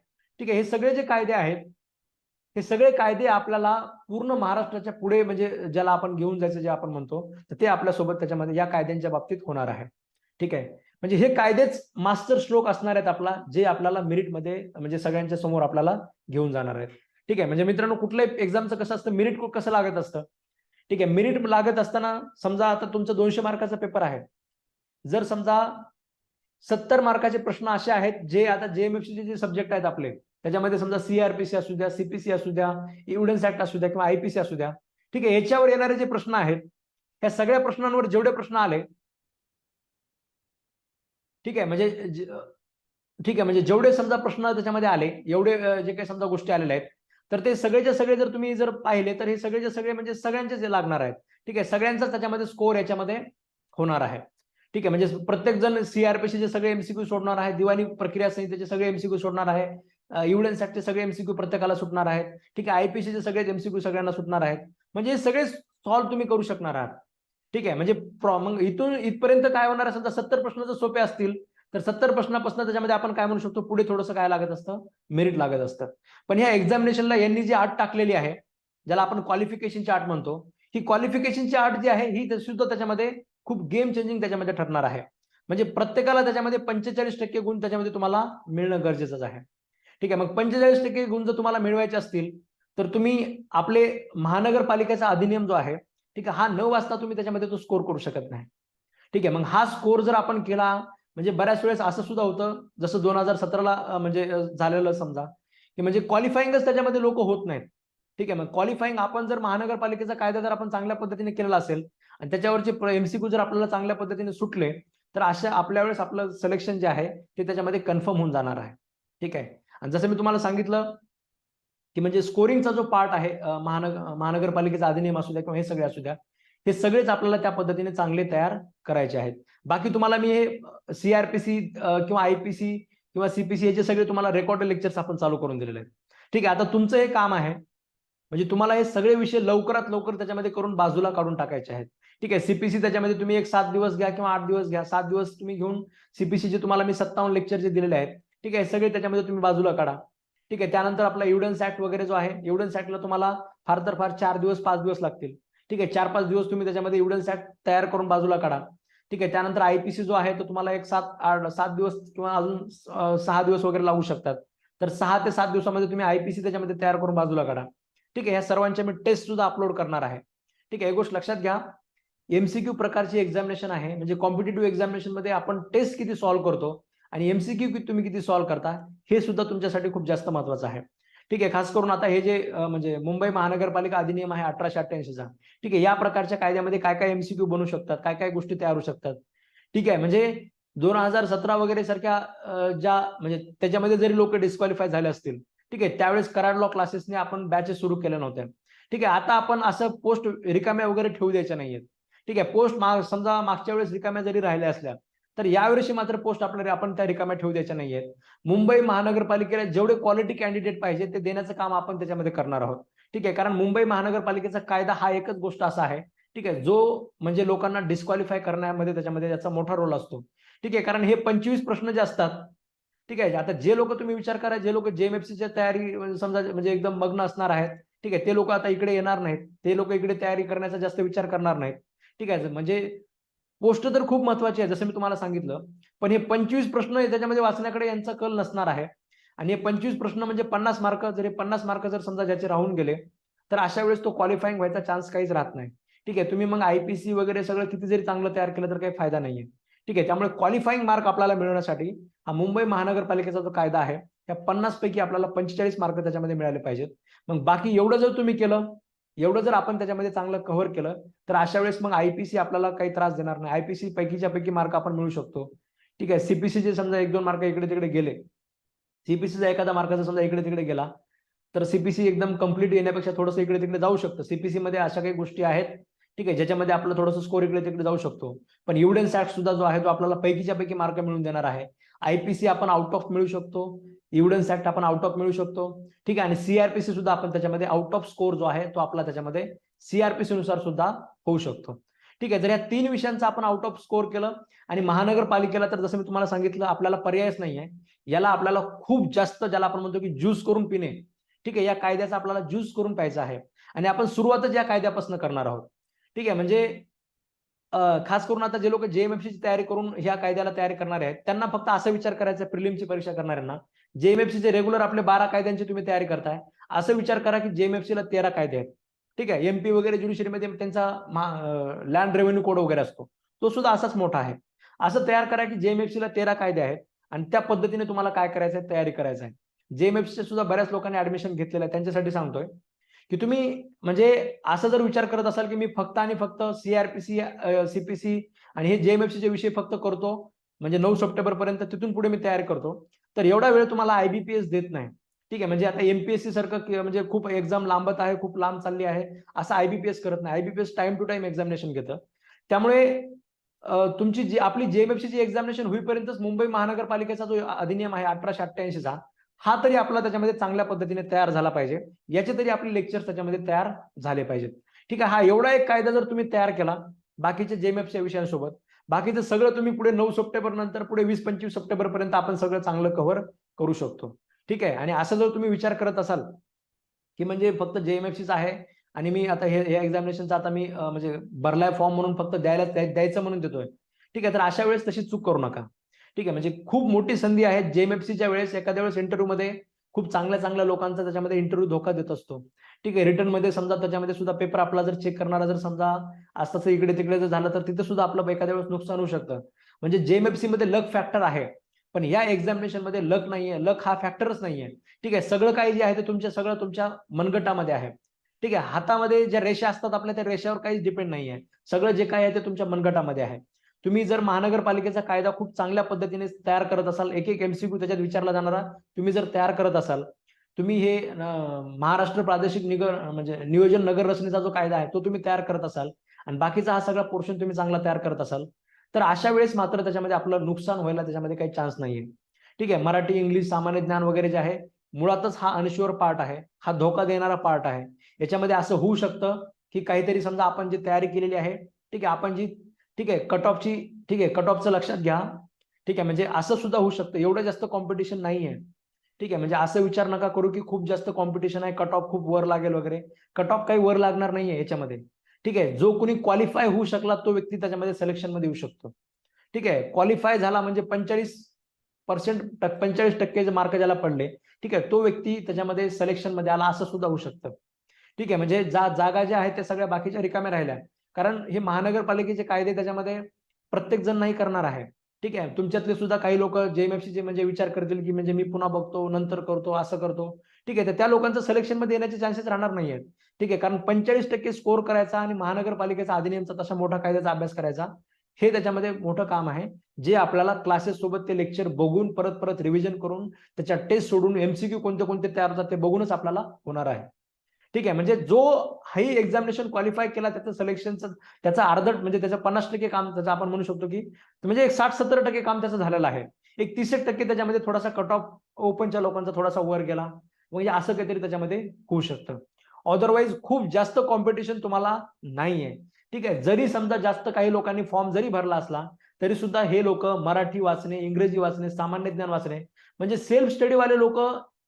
ठीक आहे, हे सगळे जे कायदे आहेत, हे सगळे कायदे आपल्याला पूर्ण महाराष्ट्राच्या पुढे म्हणजे ज्याला आपण घेऊन जायचं जे आपण म्हणतो, तर ते आपल्यासोबत त्याच्यामध्ये या कायद्यांच्या बाबतीत होणार आहे. ठीक आहे, म्हणजे हे कायदेच मास्टर स्ट्रोक असणार आहेत आपला, जे आपल्याला मेरिटमध्ये म्हणजे सगळ्यांच्या समोर आपल्याला घेऊन जाणार आहेत. ठीक आहे, म्हणजे मित्रांनो कुठल्याही एक्झामचं कसं असतं, मेरिट कसं लागत असतं. ठीक आहे, मेरिट लागत असताना समजा आता तुमचं 200 मार्काचा पेपर आहे. जर समजा 70 मार्काचे प्रश्न असे आहेत जे आता जेएमएफसीचे जे सब्जेक्ट आहेत आपले, त्याच्यामध्ये समजा सीआरपीसी असू द्या, सीपीसी असू द्या, एव्हिडन्स ऍक्ट असू द्या, किंवा आयपीसी असू द्या. ठीक आहे, याच्यावर येणारे जे प्रश्न आहेत, या सगळ्या प्रश्नांवर जेवढे प्रश्न आले, ठीक आहे, म्हणजे ठीक आहे, म्हणजे जेवढे समजा प्रश्न त्याच्यामध्ये आले, एवढे जे काही समजा गोष्टी आलेल्या आहेत, तर ते सगळेच्या सगळे जर तुम्ही जर पाहिले तर हे सगळेचे सगळे म्हणजे सगळ्यांचेच लागणार आहेत. ठीक आहे, सगळ्यांचाच त्याच्यामध्ये स्कोर याच्यामध्ये होणार आहे. ठीक आहे, म्हणजे प्रत्येक जण सीआरपीसीचे सगळे एमसीक्यू सोडणार आहे, दिवाणी प्रक्रिया संहितेचे सगळे एमसीक्यू सोडणार आहे, एव्हिडन्स ऍक्टचे सगळे एमसीक्यू प्रत्येकाला सुटणार आहेत. ठीक आहे, आयपीसीचे सगळे एमसीक्यू सगळ्यांना सुटणार आहेत. म्हणजे हे सगळे सॉल्व्ह तुम्ही करू शकणार आहात. ठीक आहे, म्हणजे मग इथून इथपर्यंत काय होणार आहे, समजा 70 प्रश्न जर सोपे असतील तर 70 प्रश्नापासून त्याच्यामध्ये आपण काय म्हणू शकतो, पुढे थोडंसं काय लागत असतं, मेरिट लागत असतं. पण ह्या एक्झामिनेशनला यांनी जी अट टाकलेली आहे, ज्याला आपण क्वालिफिकेशनची अट म्हणतो, ही क्वालिफिकेशनची अट जी आहे ही सुद्धा त्याच्यामध्ये खूप गेम चेंजिंग त्याच्यामध्ये ठरणार आहे. म्हणजे प्रत्येकाला त्याच्यामध्ये 45% गुण त्याच्यामध्ये तुम्हाला मिळणं गरजेचंच आहे. ठीक आहे, मग 45% गुण जर तुम्हाला मिळवायचे असतील तर तुम्ही आपले महानगरपालिकेचा अधिनियम जो आहे, ठीक आहे, हा न वाचता तुम्ही त्याच्यामध्ये तो स्कोर करू शकत नाही. ठीक आहे, मग हा स्कोर जर आपण केला, म्हणजे बऱ्याच वेळेस असं सुद्धा होतं, जसं 2017ला म्हणजे झालेलं समजा, की म्हणजे क्वालिफाईंगच त्याच्यामध्ये लोक होत नाहीत. ठीक आहे, मग क्वालिफाईंग आपण जर महानगरपालिकेचा कायदा जर आपण चांगल्या पद्धतीने केलेला असेल आणि त्याच्यावरचे एमसीक्यू जर आपल्याला चांगल्या पद्धतीने सुटले, तर अशा आपल्या वेळेस आपलं सिलेक्शन जे आहे ते त्याच्यामध्ये कन्फर्म होऊन जाणार आहे. ठीक आहे, आणि जसं मी तुम्हाला सांगितलं, की म्हणजे स्कोरिंगचा जो पार्ट आहे, महानगरपालिकेचा अधिनियम असू द्या किंवा हे सगळे असू द्या, हे सगळेच आपल्याला त्या पद्धतीने चांगले तयार करायचे आहेत. बाकी तुम्हाला मी हे सीआरपीसी किंवा आयपीसी किंवा सीपीसी याचे सगळे तुम्हाला रेकॉर्ड लेक्चर्स आपण चालू करून दिलेले आहेत. ठीक आहे, आता तुमचं हे काम आहे, म्हणजे तुम्हाला हे सगळे विषय लवकरात लवकर त्याच्यामध्ये करून बाजूला काढून टाकायचे आहेत. ठीक आहे, सीपीसी त्याच्यामध्ये तुम्ही एक 7 दिवस घ्या किंवा 8 दिवस घ्या, 7 दिवस तुम्ही घेऊन सीपीसीचे तुम्हाला मी 57 लेक्चर जे दिलेले आहेत, ठीक आहे, सगळे त्याच्यामध्ये तुम्ही बाजूला काढा. ठीक आहे, त्यानंतर आपला एव्हिडन्स ऍक्ट वगैरे जो आहे, एव्हिडन्स ऍक्टला तुम्हाला फार तर फार 4 दिवस 5 दिवस लागतील. ठीक आहे, 4-5 दिवस तुम्ही त्याच्यामध्ये एव्हिडन्स ऍक्ट तयार करून बाजूला काढा. ठीक आहे, त्यानंतर आयपीसी जो आहे तो तुम्हाला एक 7 दिवस किंवा अजून 6 दिवस वगैरे लागू शकतात. तर 6 ते 7 दिवसामध्ये तुम्ही आयपीसी त्याच्यामध्ये तयार करून बाजूला काढा. ठीक आहे, ह्या सर्वांच्या मी टेस्ट सुद्धा अपलोड करणार आहे. ठीक आहे, एक गोष्ट लक्षात घ्या, एमसीक्यू प्रकारची एक्झामिनेशन आहे, म्हणजे कॉम्पिटेटिव्ह एक्झामिनेशन मध्ये आपण टेस्ट किती सॉल्व्ह करतो आणि एमसीक्यू तुम्ही किती सॉल्व्ह करता, हे सुद्धा तुमच्यासाठी खूप जास्त महत्वाचं आहे. ठीक आहे, खास करून आता हे जे म्हणजे मुंबई महानगरपालिका अधिनियम आहे 1888चा, ठीक आहे, या प्रकारच्या कायद्यामध्ये काय काय एमसीक्यू बनू शकतात, काय काय गोष्टी तयार होऊ शकतात. ठीक आहे, म्हणजे 2017 वगैरे सारख्या ज्या म्हणजे त्याच्यामध्ये जरी लोक डिस्क्वालिफाय झाले असतील, ठीक आहे, त्यावेळेस कराड लॉ क्लासेसने आपण बॅचेस सुरू केल्या नव्हत्या. ठीक आहे, आता आपण असं पोस्ट रिकाम्या वगैरे ठेवू द्यायच्या नाहीयेत. ठीक आहे, पोस्ट समजा मागच्या वेळेस रिकाम्या जरी राहिल्या असल्या, तर यावर्षी मात्र पोस्ट आपल्याला आपण त्या रिकाम्या ठेवू द्यायच्या नाहीयेत. मुंबई महानगरपालिकेला जेवढे क्वालिटी कॅन्डिडेट पाहिजे ते देण्याचं काम आपण त्याच्यामध्ये करणार आहोत. ठीक आहे, कारण मुंबई महानगरपालिकेचा कायदा हा एकच गोष्ट असा आहे, ठीक आहे, जो म्हणजे लोकांना डिस्क्वालिफाय करण्यामध्ये त्याच्यामध्ये त्याचा मोठा रोल असतो. ठीक आहे, कारण हे 25 प्रश्न जे असतात, ठीक आहे, आता जे लोक तुम्ही विचार करा, जे लोक जेएमएफसीच्या तयारी समजा म्हणजे एकदम मग्न असणार आहेत, ठीक आहे, ते लोक आता इकडे येणार नाहीत, ते लोक इकडे तयारी करण्याचा जास्त विचार करणार नाहीत. ठीक आहे, म्हणजे पोस्ट तर खूप महत्वाची आहे जसं मी तुम्हाला सांगितलं, पण हे 25 प्रश्न त्याच्यामध्ये वाचण्याकडे यांचा कल नसणार आहे. आणि हे 25 प्रश्न म्हणजे 50 मार्क, जर 50 मार्क जर समजा ज्याचे राहून गेले, तर अशा वेळेस तो क्वालिफाईंग व्हायचा चान्स काहीच राहत नाही. ठीक आहे, तुम्ही मग आयपीसी वगैरे सगळं किती जरी चांगलं तयार केलं तर काही फायदा नाहीये. ठीक आहे, त्यामुळे क्वालिफाईंग मार्क आपल्याला मिळवण्यासाठी हा मुंबई महानगरपालिकेचा जो कायदा आहे, त्या 50 पैकी आपल्याला 45 मार्क त्याच्यामध्ये मिळाले पाहिजेत. मग बाकी एवढं जर तुम्ही केलं, एवढं जर आपण त्याच्यामध्ये चांगलं कव्हर केलं, तर अशा वेळेस मग आयपीसी आपल्याला काही त्रास देणार नाही. आयपीसी पैकीच्या पैकी मार्क आपण मिळू शकतो. ठीक आहे, सीपीसीचे समजा 1-2 मार्क इकडे तिकडे गेले, सीपीसीचा एखादा मार्काचा समजा इकडे तिकडे गेला, तर सीपीसी एकदम कंप्लीट येण्यापेक्षा थोडंसं इकडे तिकडे जाऊ शकतं. सीपीसी मध्ये अशा काही गोष्टी आहेत, ठीक आहे, ज्याच्यामध्ये आपलं थोडंसं स्कोर इकडे तिकडे जाऊ शकतो. पण एव्हिडन्स ऍक्ट सुद्धा जो आहे तो आपल्याला पैकीच्या पैकी मार्क मिळून देणार आहे. आयपीसी आपण आउट ऑफ मिळू शकतो, एव्हिडन्स ऍक्ट आपण आउट ऑफ मिळू शकतो. ठीक आहे, आणि सीआरपीसी सुद्धा आपण त्याच्यामध्ये आउट ऑफ स्कोर जो आहे तो आपला त्याच्यामध्ये सीआरपीसी नुसार सुद्धा होऊ शकतो. ठीक आहे, जर या 3 विषयांचा आपण आउट ऑफ स्कोर केलं, आणि महानगरपालिकेला तर जसं मी तुम्हाला सांगितलं आपल्याला पर्यायच नाहीये, याला आपल्याला खूप जास्त, ज्याला आपण म्हणतो की ज्यूस करून पिणे, ठीक आहे, या कायद्याचा आपल्याला ज्यूस करून प्यायचा आहे. आणि आपण सुरुवातच या कायद्यापासून करणार आहोत. ठीक आहे, म्हणजे खास करून आता जे लोक जेएमएफसीची तयारी करून ह्या कायद्याला तयारी करणारे आहेत, त्यांना फक्त असा विचार करायचा, प्रिलिमची परीक्षा करणाऱ्यांना, जेएमएफसीचे रेग्युलर आपले 12 कायद्यांची तुम्ही तयारी करताय, असं विचार करा की जेएमएफसीला 13 कायदे आहेत. ठीक आहे, एमपी वगैरे ज्युडिशरीमध्ये त्यांचा लँड रेव्हेन्यू कोड वगैरे असतो, तो सुद्धा असाच मोठा आहे. असं तयार करा की जेएमएफसीला 13 कायदे आहेत आणि त्या पद्धतीने तुम्हाला काय करायचं आहे, तयारी करायचं आहे. जेएमएफसीचे सुद्धा बऱ्याच लोकांनी ऍडमिशन घेतलेलं आहे, त्यांच्यासाठी सांगतोय की तुम्ही म्हणजे असं जर विचार करत असाल की मी फक्त आणि फक्त सीआरपीसी, सीपीसी आणि हे जेएमएफसीचे विषय फक्त करतो, म्हणजे 9 सप्टेंबर पर्यंत तिथून पुढे मी तयारी करतो, तर एवढा वेळ तुम्हाला आयबीपीएस देत नाही. ठीक आहे, म्हणजे आता एमपीएससी सारखं म्हणजे खूप एक्झाम लांबत आहे, खूप लांब चालली आहे, असं आयबीपीएस करत नाही. IBPS time to time examination घेतं. त्यामुळे तुमची जी आपली जेएमएफसीची एक्झामिनेशन होईपर्यंतच मुंबई महानगरपालिकेचा जो अधिनियम आहे 1888चा, हा तरी आपला त्याच्यामध्ये चांगल्या पद्धतीने तयार झाला पाहिजे, याचे तरी आपले लेक्चर्स त्याच्यामध्ये तयार झाले पाहिजेत. ठीक आहे, हा एवढा एक कायदा जर तुम्ही तयार केला बाकीच्या जेएमएफच्या विषयांसोबत, बाकीचं सगळं तुम्ही पुढे 9 सप्टेंबर नंतर पुढे 20-25 सप्टेंबर पर्यंत आपण सगळं चांगलं कव्हर करू शकतो. ठीक आहे, आणि असं जर तुम्ही विचार करत असाल की म्हणजे फक्त जेएमएफसीच आहे आणि मी आता हे एक्झामिनेशनचा आता मी म्हणजे भरलाय फॉर्म म्हणून फक्त द्यायचं म्हणून देतोय, ठीक आहे, तर अशा वेळेस तशी चूक करू नका. ठीक आहे, म्हणजे खूप मोठी संधी आहे जेएमएफसीच्या वेळेस. एखाद्या वेळेस इंटरव्ह्यू मध्ये खूप चांगल्या चांगल्या लोकांचा त्याच्यामध्ये इंटरव्ह्यू धोका देत असतो. ठीक आहे, रिटर्न मध्ये समजा त्याच्यामध्ये सुद्धा पेपर आपला जर चेक करणारा जर समजा असं इकडे तिकडे जर झालं तर तिथे सुद्धा आपलं एखाद्या वेळेस नुकसान होऊ शकतं. म्हणजे जेएमएफसी मध्ये लक फॅक्टर आहे, पण या एक्झामिनेशन मध्ये लक नाहीये, लक हा फॅक्टरच नाहीये. ठीक आहे, सगळं काही जे आहे ते सगळं तुमच्या मनगटामध्ये आहे. ठीक आहे, हातामध्ये ज्या रेषा असतात आपल्या त्या रेषेवर काहीच डिपेंड नाहीये, सगळं जे काही आहे ते तुमच्या मनगटामध्ये आहे. तुम्ही जर महानगरपालिकेचा कायदा खूप चांगल्या पद्धतीने तयार करत असाल, एक एक एमसीक्यू त्याच्यात विचारला जाणारा तुम्ही जर तयार करत असाल, तुम्ही हे महाराष्ट्र प्रादेशिक म्हणजे नियोजन नगर रचनेचा जो कायदा आहे तो तुम्ही तयार करत असाल आणि बाकीचा हा सगळा पोर्शन तुम्ही चांगला तयार करत असाल, तर अशा वेळेस मात्र त्याच्यामध्ये आपलं नुकसान व्हायला त्याच्यामध्ये काही चान्स नाहीये. ठीक आहे, मराठी इंग्लिश सामान्य ज्ञान वगैरे जे आहे मुळातच हा अनश्युअर पार्ट आहे, हा धोका देणारा पार्ट आहे. याच्यामध्ये असं होऊ शकतं की काहीतरी समजा आपण जी तयारी केलेली आहे, ठीक आहे, आपण जी ठीक आहे कट ऑफची, ठीक आहे कट ऑफचं लक्षात घ्या. ठीक आहे, म्हणजे असं सुद्धा होऊ शकतं, एवढं जास्त कॉम्पिटिशन नाहीये. ठीक आहे, म्हणजे असं विचार नका करू की खूप जास्त कॉम्पिटिशन आहे, कट ऑफ खूप वर लागेल वगैरे. कट ऑफ काही वर लागणार नाहीये याच्यामध्ये. ठीक आहे, जो कोणी क्वालिफाय होऊ शकला तो व्यक्ती त्याच्यामध्ये सिलेक्शन मध्ये येऊ शकतो. ठीक आहे, क्वालिफाय झाला म्हणजे 45% मार्क ज्याला पडले, ठीक आहे, तो व्यक्ती त्याच्यामध्ये सिलेक्शन मध्ये आला असं सुद्धा होऊ शकतं. ठीक आहे, म्हणजे जागा ज्या आहेत त्या सगळ्या बाकीच्या रिकाम्या राहिल्या, कारण हे महानगरपालिकेचे कायदे त्याच्यामध्ये प्रत्येक जण नाही करणार आहे. ठीक आहे, तुमच्यातले सुद्धा काही लोक जेएमएफसीचे म्हणजे विचार करतील की म्हणजे मी पुन्हा बघतो, नंतर करतो, असं करतो. ठीक आहे, तर त्या लोकांचं सिलेक्शन मध्ये येण्याचे चान्सेस राहणार नाहीयेत. ठीक आहे, कारण 45% स्कोर करायचा आणि महानगरपालिकेचा अधिनियमचा तशा मोठा कायद्याचा अभ्यास करायचा, हे त्याच्यामध्ये मोठं काम आहे, जे आपल्याला क्लासेस सोबत ते लेक्चर बघून परत परत रिव्हिजन करून त्याच्या टेस्ट सोडून एमसीक्यू कोणते कोणते तयार होतात ते बघूनच आपल्याला होणार आहे. ठीक आहे, म्हणजे जो हाही एक्झामिनेशन क्वालिफाय केला त्याचं सिलेक्शनचं त्याचा अर्धट म्हणजे त्याचं 50% काम त्याचं आपण म्हणू शकतो की म्हणजे एक 60-70% काम त्याचं झालेलं आहे. एक 30% त्याच्यामध्ये थोडासा कट ऑफ ओपनच्या लोकांचा थोडासा वर गेला, म्हणजे असं काहीतरी त्याच्यामध्ये होऊ शकतं. अदरवाईज खूप जास्त कॉम्पिटिशन तुम्हाला नाहीये. ठीक आहे, जरी समजा जास्त काही लोकांनी फॉर्म जरी भरला असला तरी सुद्धा हे लोक मराठी वाचणे, इंग्रजी वाचणे, सामान्य ज्ञान वाचणे, म्हणजे सेल्फ स्टडी वाले लोक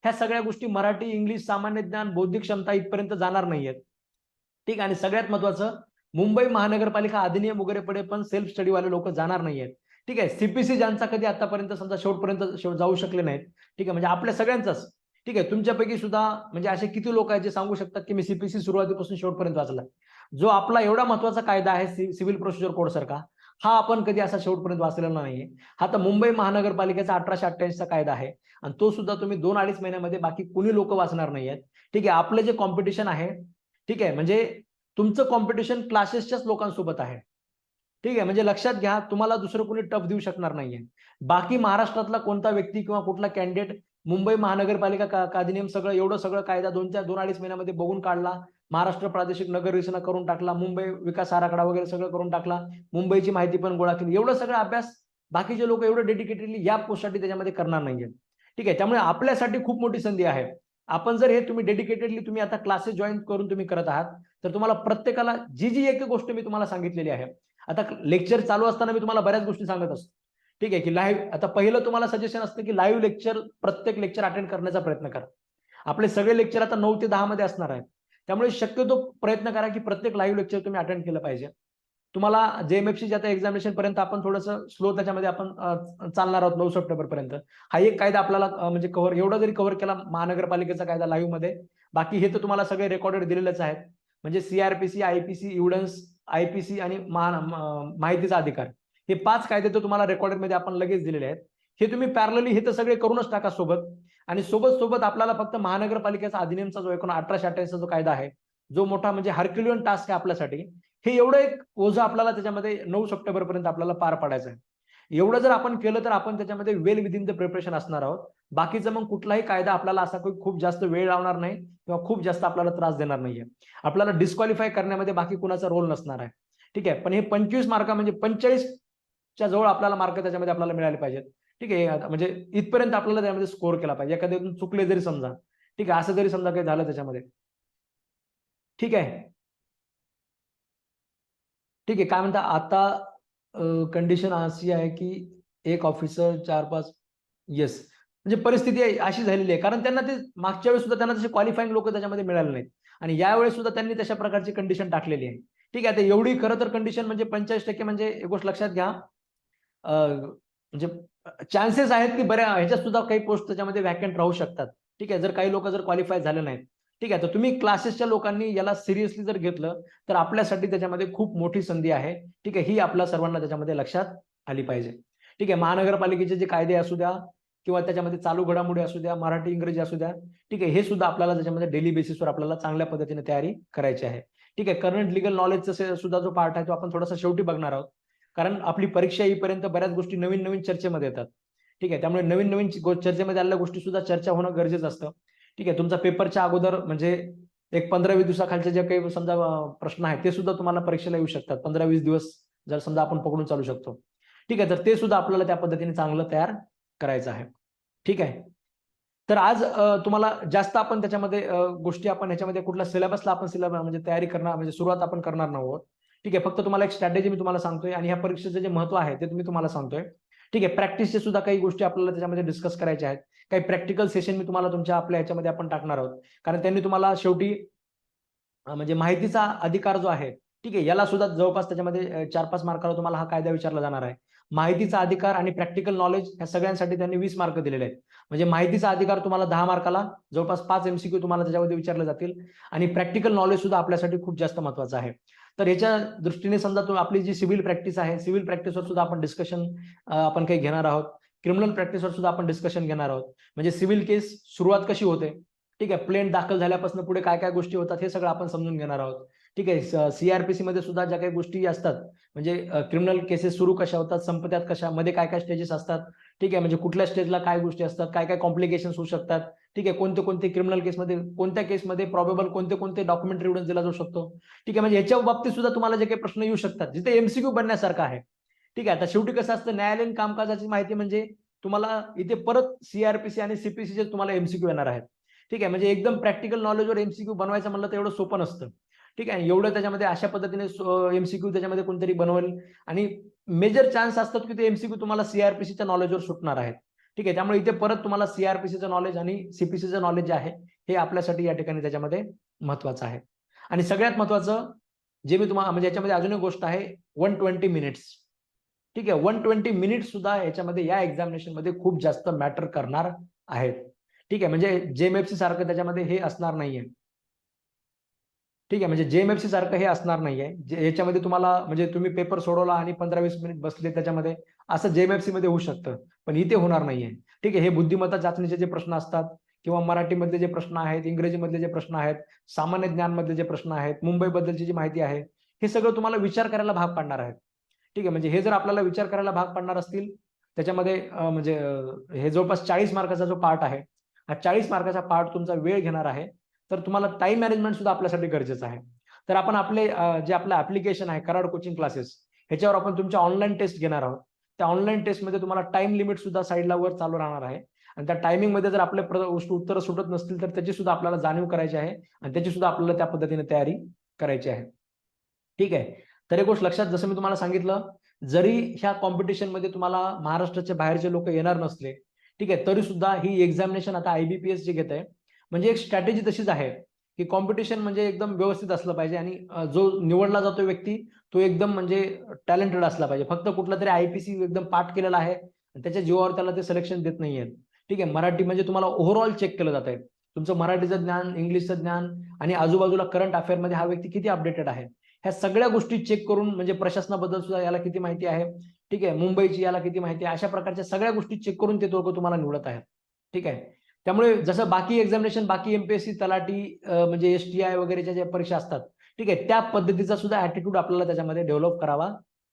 ह्या सगळ्या गोष्टी मराठी, इंग्लिश, सामान्य ज्ञान, बौद्धिक क्षमता इथपर्यंत जाणार नाहीयेत. ठीक, आणि सगळ्यात महत्वाचं मुंबई महानगरपालिका अधिनियम वगैरे पुढे पण सेल्फ स्टडी वाले लोक जाणार नाहीयेत. ठीक आहे, सीपीसी ज्यांचा कधी आतापर्यंत समजा शेवटपर्यंत जाऊ शकले नाहीत, ठीक आहे, म्हणजे आपल्या सगळ्यांचाच. ठीक आहे, तुमच्यापैकी सुद्धा म्हणजे असे किती लोक आहेत जे सांगू शकतात की मी सीपीसी सुरुवातीपासून शेवटपर्यंत वाचला. जो आपला एवढा महत्वाचा कायदा आहे सिव्हिल प्रोसिजर कोड सारखा, हा आपण कधी असा शेवटपर्यंत वाचलेला नाहीये. हा तर मुंबई महानगरपालिकेचा 1888 चा कायदा आहे आणि तो सुद्धा तुम्ही 2-2.5 महिन्यामध्ये बाकी कोणी लोक वाचणार नाहीयेत. ठीक आहे, आपलं जे कॉम्पिटिशन आहे, ठीक आहे, म्हणजे तुमचं कॉम्पिटिशन क्लासेसच्याच लोकांसोबत आहे. ठीक आहे, म्हणजे लक्षात घ्या, तुम्हाला दुसरं कोणी टफ देऊ शकणार नाहीये. बाकी महाराष्ट्रातला कोणता व्यक्ती किंवा कुठला कॅन्डिडेट मुंबई महानगरपालिका अधिनियम सगळं एवढं सगळं कायदा 2-2.5 महिन्यामध्ये बघून काढला, महाराष्ट्र प्रादेशिक नगर रचना करून टाकला, मुंबई विकास आराखडा वगैरे सगळं करून टाकला, मुंबईची माहिती पण गोळा केली, एवढं सगळं अभ्यास बाकीचे लोक एवढं डेडिकेटेडली या पोस्टसाठी त्याच्यामध्ये करणार नाहीये. ठीक आहे, त्यामुळे आपल्यासाठी खूप मोठी संधी आहे. आपण जर हे तुम्ही डेडिकेटेडली तुम्ही आता क्लासेस जॉईन करून तुम्ही करत आहात, तर तुम्हाला प्रत्येकाला जी जी एक गोष्ट मी तुम्हाला सांगितलेली आहे, आता लेक्चर चालू असताना मी तुम्हाला बऱ्याच गोष्टी सांगत असतो. ठीक आहे, की लाईव्ह आता पहिलं तुम्हाला सजेशन असतं की लाईव्ह लेक्चर प्रत्येक लेक्चर अटेंड करण्याचा प्रयत्न करा. आपले सगळे लेक्चर आता 9 ते 10 मध्ये असणार आहेत, त्यामुळे शक्यतो प्रयत्न करा की प्रत्येक लाईव्ह लेक्चर तुम्ही अटेंड केलं पाहिजे. तुम्हाला जेएमएफसी आता एक्झामिनेशन पर्यंत आपण थोडंसं स्लो त्याच्यामध्ये आपण चालणार आहोत 9 सप्टेंबर पर्यंत. हा एक कायदा आपल्याला म्हणजे कव्हर एवढा जरी कव्हर केला महानगरपालिकेचा कायदा लाईव्ह मध्ये, बाकी हे तर तुम्हाला सगळे रेकॉर्डेड दिलेलेच आहेत. म्हणजे सीआरपीसी, आयपीसी, इव्हिडन्स, आयपीसी आणि माहितीचा अधिकार, हे 5 कायदे तर तुम्हाला रेकॉर्डेड मध्ये आपण लगेच दिलेले आहेत. हे तुम्ही पॅरलली हे तर सगळे करूनच टाका सोबत, आणि सोबत सोबत आपल्याला फक्त महानगरपालिकेचा अधिनियमचा जो 1888 जो कायदा आहे, जो मोठा म्हणजे हरक्युलियन टास्क आहे आपल्यासाठी, हे एवढं एक ओझं आपल्याला त्याच्यामध्ये 9 सप्टेंबर पर्यंत आपल्याला पार पाडायचं आहे. एवढं जर आपण केलं तर आपण त्याच्यामध्ये वेल विदिन द प्रिपरेशन असणार आहोत. बाकीचं मग कुठलाही कायदा आपल्याला असा खूप जास्त वेळ लावणार नाही किंवा खूप जास्त आपल्याला त्रास देणार नाहीये. आपल्याला डिस्क्वालिफाय करण्यामध्ये बाकी कुणाचा रोल नसणार आहे. ठीक आहे, पण हे 25 मार्क म्हणजे 45च्या जवळ आपल्याला मार्क त्याच्यामध्ये आपल्याला मिळाले पाहिजेत. ठीक आहे, म्हणजे इथपर्यंत आपल्याला त्यामध्ये स्कोर केला पाहिजे, एखाद्यातून चुकले जरी समजा. ठीक आहे, असं जरी समजा काही झालं त्याच्यामध्ये. ठीक आहे, ठीक आहे, काय म्हणता आता कंडिशन अशी आहे की एक ऑफिसर 4-5 येस, म्हणजे परिस्थिती अशी झालेली आहे, कारण त्यांना ते मागच्या वेळेस सुद्धा त्यांना तसे क्वालिफाईंग लोक त्याच्यामध्ये मिळाले नाहीत आणि यावेळेस सुद्धा त्यांनी तशा प्रकारची कंडिशन टाकलेली आहे. ठीक आहे, आता एवढी खरं तर कंडिशन म्हणजे 45% म्हणजे एक गोष्ट लक्षात घ्या, म्हणजे चान्सेस आहेत की बऱ्या ह्याच्यात सुद्धा काही पोस्ट त्याच्यामध्ये व्हॅकंट राहू शकतात. ठीक आहे, जर काही लोक जर क्वालिफाय झाले नाहीत, ठीक आहे, तर तुम्ही क्लासेसच्या लोकांनी याला सिरियसली जर घेतलं तर आपल्यासाठी त्याच्यामध्ये खूप मोठी संधी आहे. ठीक आहे, ही आपल्या सर्वांना त्याच्यामध्ये लक्षात आली पाहिजे. ठीक आहे, महानगरपालिकेचे जे कायदे असू द्या किंवा त्याच्यामध्ये चालू घडामोडी असू द्या, मराठी इंग्रजी असू द्या, ठीक आहे, हे सुद्धा आपल्याला त्याच्यामध्ये डेली बेसिसवर आपल्याला चांगल्या पद्धतीने तयारी करायची आहे. ठीक आहे, करंट लिगल नॉलेजचा सुद्धा जो पार्ट आहे तो आपण थोडासा शेवटी बघणार आहोत, कारण आपली परीक्षा येईपर्यंत बऱ्याच गोष्टी नवीन नवीन चर्चेमध्ये येतात. ठीक आहे, त्यामुळे नवीन नवीन चर्चेमध्ये आलेल्या गोष्टी सुद्धा चर्चा होणं गरजेचं असतं. ठीक आहे, तुमचा पेपरच्या अगोदर म्हणजे एक 15-20 दिवसाखालचे जे काही समजा प्रश्न आहेत ते सुद्धा तुम्हाला परीक्षेला येऊ शकतात. 15-20 दिवस जर समजा आपण पकडून चालू शकतो. ठीक आहे, तर ते सुद्धा आपल्याला त्या पद्धतीने चांगलं तयार करायचं आहे. ठीक आहे, तर आज तुम्हाला जास्त आपण त्याच्यामध्ये गोष्टी आपण ह्याच्यामध्ये कुठल्या सिलेबसला आपण म्हणजे तयारी करणार, म्हणजे सुरुवात आपण करणार नाहोत. ठीक आहे, फक्त तुम्हाला एक स्ट्रॅटेजी मी तुम्हाला सांगतोय आणि ह्या परीक्षेचं जे महत्व आहे ते मी तुम्हाला सांगतोय. ठीक आहे, प्रॅक्टिसचे सुद्धा काही गोष्टी आपल्याला त्याच्यामध्ये डिस्कस करायच्या आहेत. काही प्रॅक्टिकल सेशन मी तुम्हाला तुमच्या आपल्या ह्याच्यामध्ये आपण टाकणार आहोत, कारण त्यांनी तुम्हाला शेवटी म्हणजे माहितीचा अधिकार जो आहे, ठीक आहे, याला सुद्धा जवळपास त्याच्यामध्ये 4-5 मार्काला तुम्हाला हा कायदा विचारला जाणार आहे. माहितीचा अधिकार आणि प्रॅक्टिकल नॉलेज या सगळ्यांसाठी त्यांनी 20 मार्क दिलेले आहेत. म्हणजे माहितीचा अधिकार तुम्हाला 10 मार्काला जवळपास 5 MCQ तुम्हाला त्याच्यामध्ये विचारले जातील आणि प्रॅक्टिकल नॉलेज सुद्धा आपल्यासाठी खूप जास्त महत्वाचं आहे. तर याच्या दृष्टीने समजा तुम्ही आपली जी सिव्हिल प्रॅक्टिस आहे, सिव्हिल प्रॅक्टिसवर सुद्धा आपण डिस्कशन आपण काही घेणार आहोत. क्रिमिनल प्रॅक्टिसवर सुद्धा आपण डिस्कशन घेणार आहोत. म्हणजे सिव्हिल केस सुरुवात कशी होते, ठीक आहे, प्लेन दाखल झाल्यापासून पुढे काय काय गोष्टी होतात हे सगळं आपण समजून घेणार आहोत. ठीक आहे, सीआरपीसी मध्ये सुद्धा ज्या काही गोष्टी असतात, म्हणजे क्रिमिनल केसेस सुरू कशा होतात, संपत्यात कशा, मध्ये काय काय स्टेजेस असतात, ठीक आहे, म्हणजे कुठल्या स्टेजला काय गोष्टी असतात, काय काय कॉम्प्लिकेशन्स होऊ शकतात, ठीक आहे, कोणते कोणते क्रिमिनल केसमध्ये कोणत्या केसमध्ये प्रॉबेबल कोणते कोणते डॉक्युमेंटरी एव्हिडन्स दिला जाऊ शकतो. ठीक आहे, म्हणजे याच्या बाबतीत सुद्धा तुम्हाला जे काही प्रश्न येऊ शकतात जिथे एमसीक्यू बनण्यासारखं आहे. ठीक आहे, आता शेवटी कसं असतं, न्यायालयीन कामकाजाची माहिती म्हणजे तुम्हाला इथे परत सीआरपीसी आणि सीपीसीचे तुम्हाला एमसीक्यू येणार आहेत. ठीक आहे, म्हणजे एकदम प्रॅक्टिकल नॉलेजवर एमसीक्यू बनवायचं म्हणलं तर एवढं सोपं नसतं. ठीक आहे, एवढं त्याच्यामध्ये अशा पद्धतीने एमसीक्यू त्याच्यामध्ये कोणतरी बनवेल आणि मेजर चान्स असतात की ते एमसीक्यू तुम्हाला सीआरपीसीच्या नॉलेजवर सुटणार आहेत. ठीक आहे, त्यामुळे इथे परत तुम्हाला सीआरपीसीचं नॉलेज आणि सीपीसीचं नॉलेज जे आहे हे आपल्यासाठी या ठिकाणी त्याच्यामध्ये महत्वाचं आहे. आणि सगळ्यात महत्वाचं जे मी तुम्हाला म्हणजे याच्यामध्ये अजून एक गोष्ट आहे, 120 मिनिट्स. ठीक आहे, 120 मिनिट्स सुद्धा याच्यामध्ये या एक्झामिनेशन मध्ये खूप जास्त मॅटर करणार आहेत. ठीक आहे, म्हणजे जेएमएफसी सारखं त्याच्यामध्ये हे असणार नाहीये. ठीक आहे, म्हणजे जेएमएफसी सारखं हे असणार नाहीये. याच्यामध्ये तुम्हाला म्हणजे तुम्ही पेपर सोडवला आणि 15-20 मिनिट बसले त्याच्यामध्ये, असं जेएमएफसी मध्ये होऊ शकतं, पण इथे होणार नाहीये. ठीक आहे, हे बुद्धिमत्ता चाचणीचे जे प्रश्न असतात किंवा मराठीमधले जे प्रश्न आहेत, इंग्रजीमधले जे प्रश्न आहेत, सामान्य ज्ञानमधले जे प्रश्न आहेत, मुंबईबद्दलची जी माहिती आहे, हे सगळं तुम्हाला विचार करायला भाग पाडणार आहे. ठीक आहे, म्हणजे हे जर आपल्याला विचार करायला भाग पाडणार असतील त्याच्यामध्ये म्हणजे हे जवळपास 40 मार्काचा जो पार्ट आहे, हा 40 मार्काचा पार्ट तुमचा वेळ घेणार आहे. तर तुम्हाला टाइम मॅनेजमेंट सुद्धा आपल्यासाठी गरजेचं आहे. तर आपण आपले जे आपलं ऍप्लिकेशन आहे कराड कोचिंग क्लासेस, ह्याच्यावर आपण तुमच्या ऑनलाईन टेस्ट घेणार आहोत. त्या ऑनलाईन टेस्टमध्ये तुम्हाला टाइम लिमिट सुद्धा साईडला वर चालू राहणार आहे आणि त्या टायमिंग मध्ये जर आपले उत्तर सुटत नसतील तर त्याची सुद्धा आपल्याला जाणीव करायची आहे आणि त्याची सुद्धा आपल्याला त्या पद्धतीने तयारी करायची आहे. ठीक आहे, तर एक गोष्ट लक्षात, जसं मी तुम्हाला सांगितलं, जरी ह्या कॉम्पिटिशन मध्ये तुम्हाला महाराष्ट्राच्या बाहेरचे लोक येणार नसले, ठीक आहे, तरी सुद्धा ही एक्झामिनेशन आता आयबीपीएस जे घेत आहे, म्हणजे एक स्ट्रॅटेजी तशीच आहे की कॉम्पिटिशन म्हणजे एकदम व्यवस्थित असलं पाहिजे आणि जो निवडला जातो व्यक्ती तो एकदम म्हणजे टॅलेंटेड असला पाहिजे. फक्त कुठला तरी आयपीसी एकदम पाठ केलेला आहे त्याच्या जीवावर त्याला ते सिलेक्शन देत नाहीये. ठीक आहे, मराठी म्हणजे तुम्हाला ओव्हरऑल चेक केलं जात आहे, तुमचं मराठीचं ज्ञान, इंग्लिशचं ज्ञान आणि आजूबाजूला करंट अफेअर मध्ये हा व्यक्ती किती अपडेटेड आहे, ह्या सगळ्या गोष्टी चेक करून, म्हणजे प्रशासनाबद्दल सुद्धा याला किती माहिती आहे, ठीक आहे, मुंबईची याला किती माहिती आहे, अशा प्रकारच्या सगळ्या गोष्टी चेक करून ते लोक तुम्हाला निवडत आहेत. ठीक आहे, त्यामुळे जसं बाकी एक्झामिनेशन, बाकी एमपीएससी, तलाठी म्हणजे एसटीआय वगैरेच्या ज्या परीक्षा असतात, ठीक आहे, त्या पद्धतीचा सुद्धा ऍटिट्यूड आपल्याला त्याच्यामध्ये डेव्हलप करावा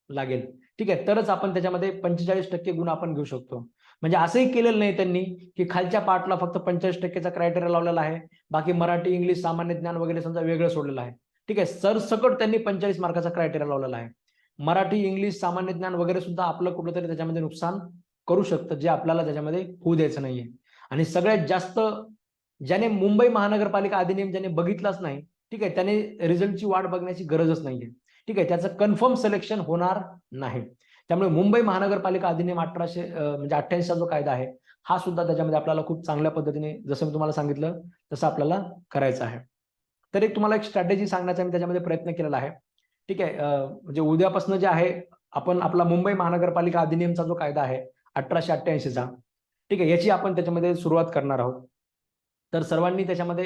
लागेल. ठीक आहे, तरच आपण त्याच्यामध्ये 45% गुण आपण घेऊ शकतो. म्हणजे असंही केलेलं नाही त्यांनी की खालच्या पार्टला फक्त 45%चा क्रायटेरिया लावलेला आहे, बाकी मराठी, इंग्लिश, सामान्य ज्ञान वगैरे समजा वेगळं सोडलेलं आहे. ठीक आहे, सरसकट त्यांनी 45 मार्काचा क्रायटेरिया लावलेला आहे. मराठी, इंग्लिश, सामान्य ज्ञान वगैरे सुद्धा आपलं कुठंतरी त्याच्यामध्ये नुकसान करू शकतं, जे आपल्याला त्याच्यामध्ये होऊ द्यायचं नाहीये. आणि सगळ्यात जास्त ज्याने मुंबई महानगरपालिका अधिनियम ज्याने बघितलाच नाही, ठीक आहे, त्याने रिझल्टची वाट बघण्याची गरजच नाहीये. ठीक आहे, त्याचं कन्फर्म सिलेक्शन होणार नाही. त्यामुळे मुंबई महानगरपालिका अधिनियम 1800 म्हणजे 88 चा जो कायदा आहे, हा सुद्धा त्याच्यामध्ये आपल्याला खूप चांगल्या पद्धतीने, जसं मी तुम्हाला सांगितलं तसं आपल्याला करायचं आहे. तर एक तुम्हाला एक स्ट्रॅटेजी सांगण्याचा मी त्याच्यामध्ये प्रयत्न केलेला आहे. ठीक आहे, म्हणजे उद्यापासून जे आहे आपण आपला मुंबई महानगरपालिका अधिनियमचा जो कायदा आहे 1888चा, ठीक आहे, याची आपण त्याच्यामध्ये सुरुवात करणार आहोत. तर सर्वांनी त्याच्यामध्ये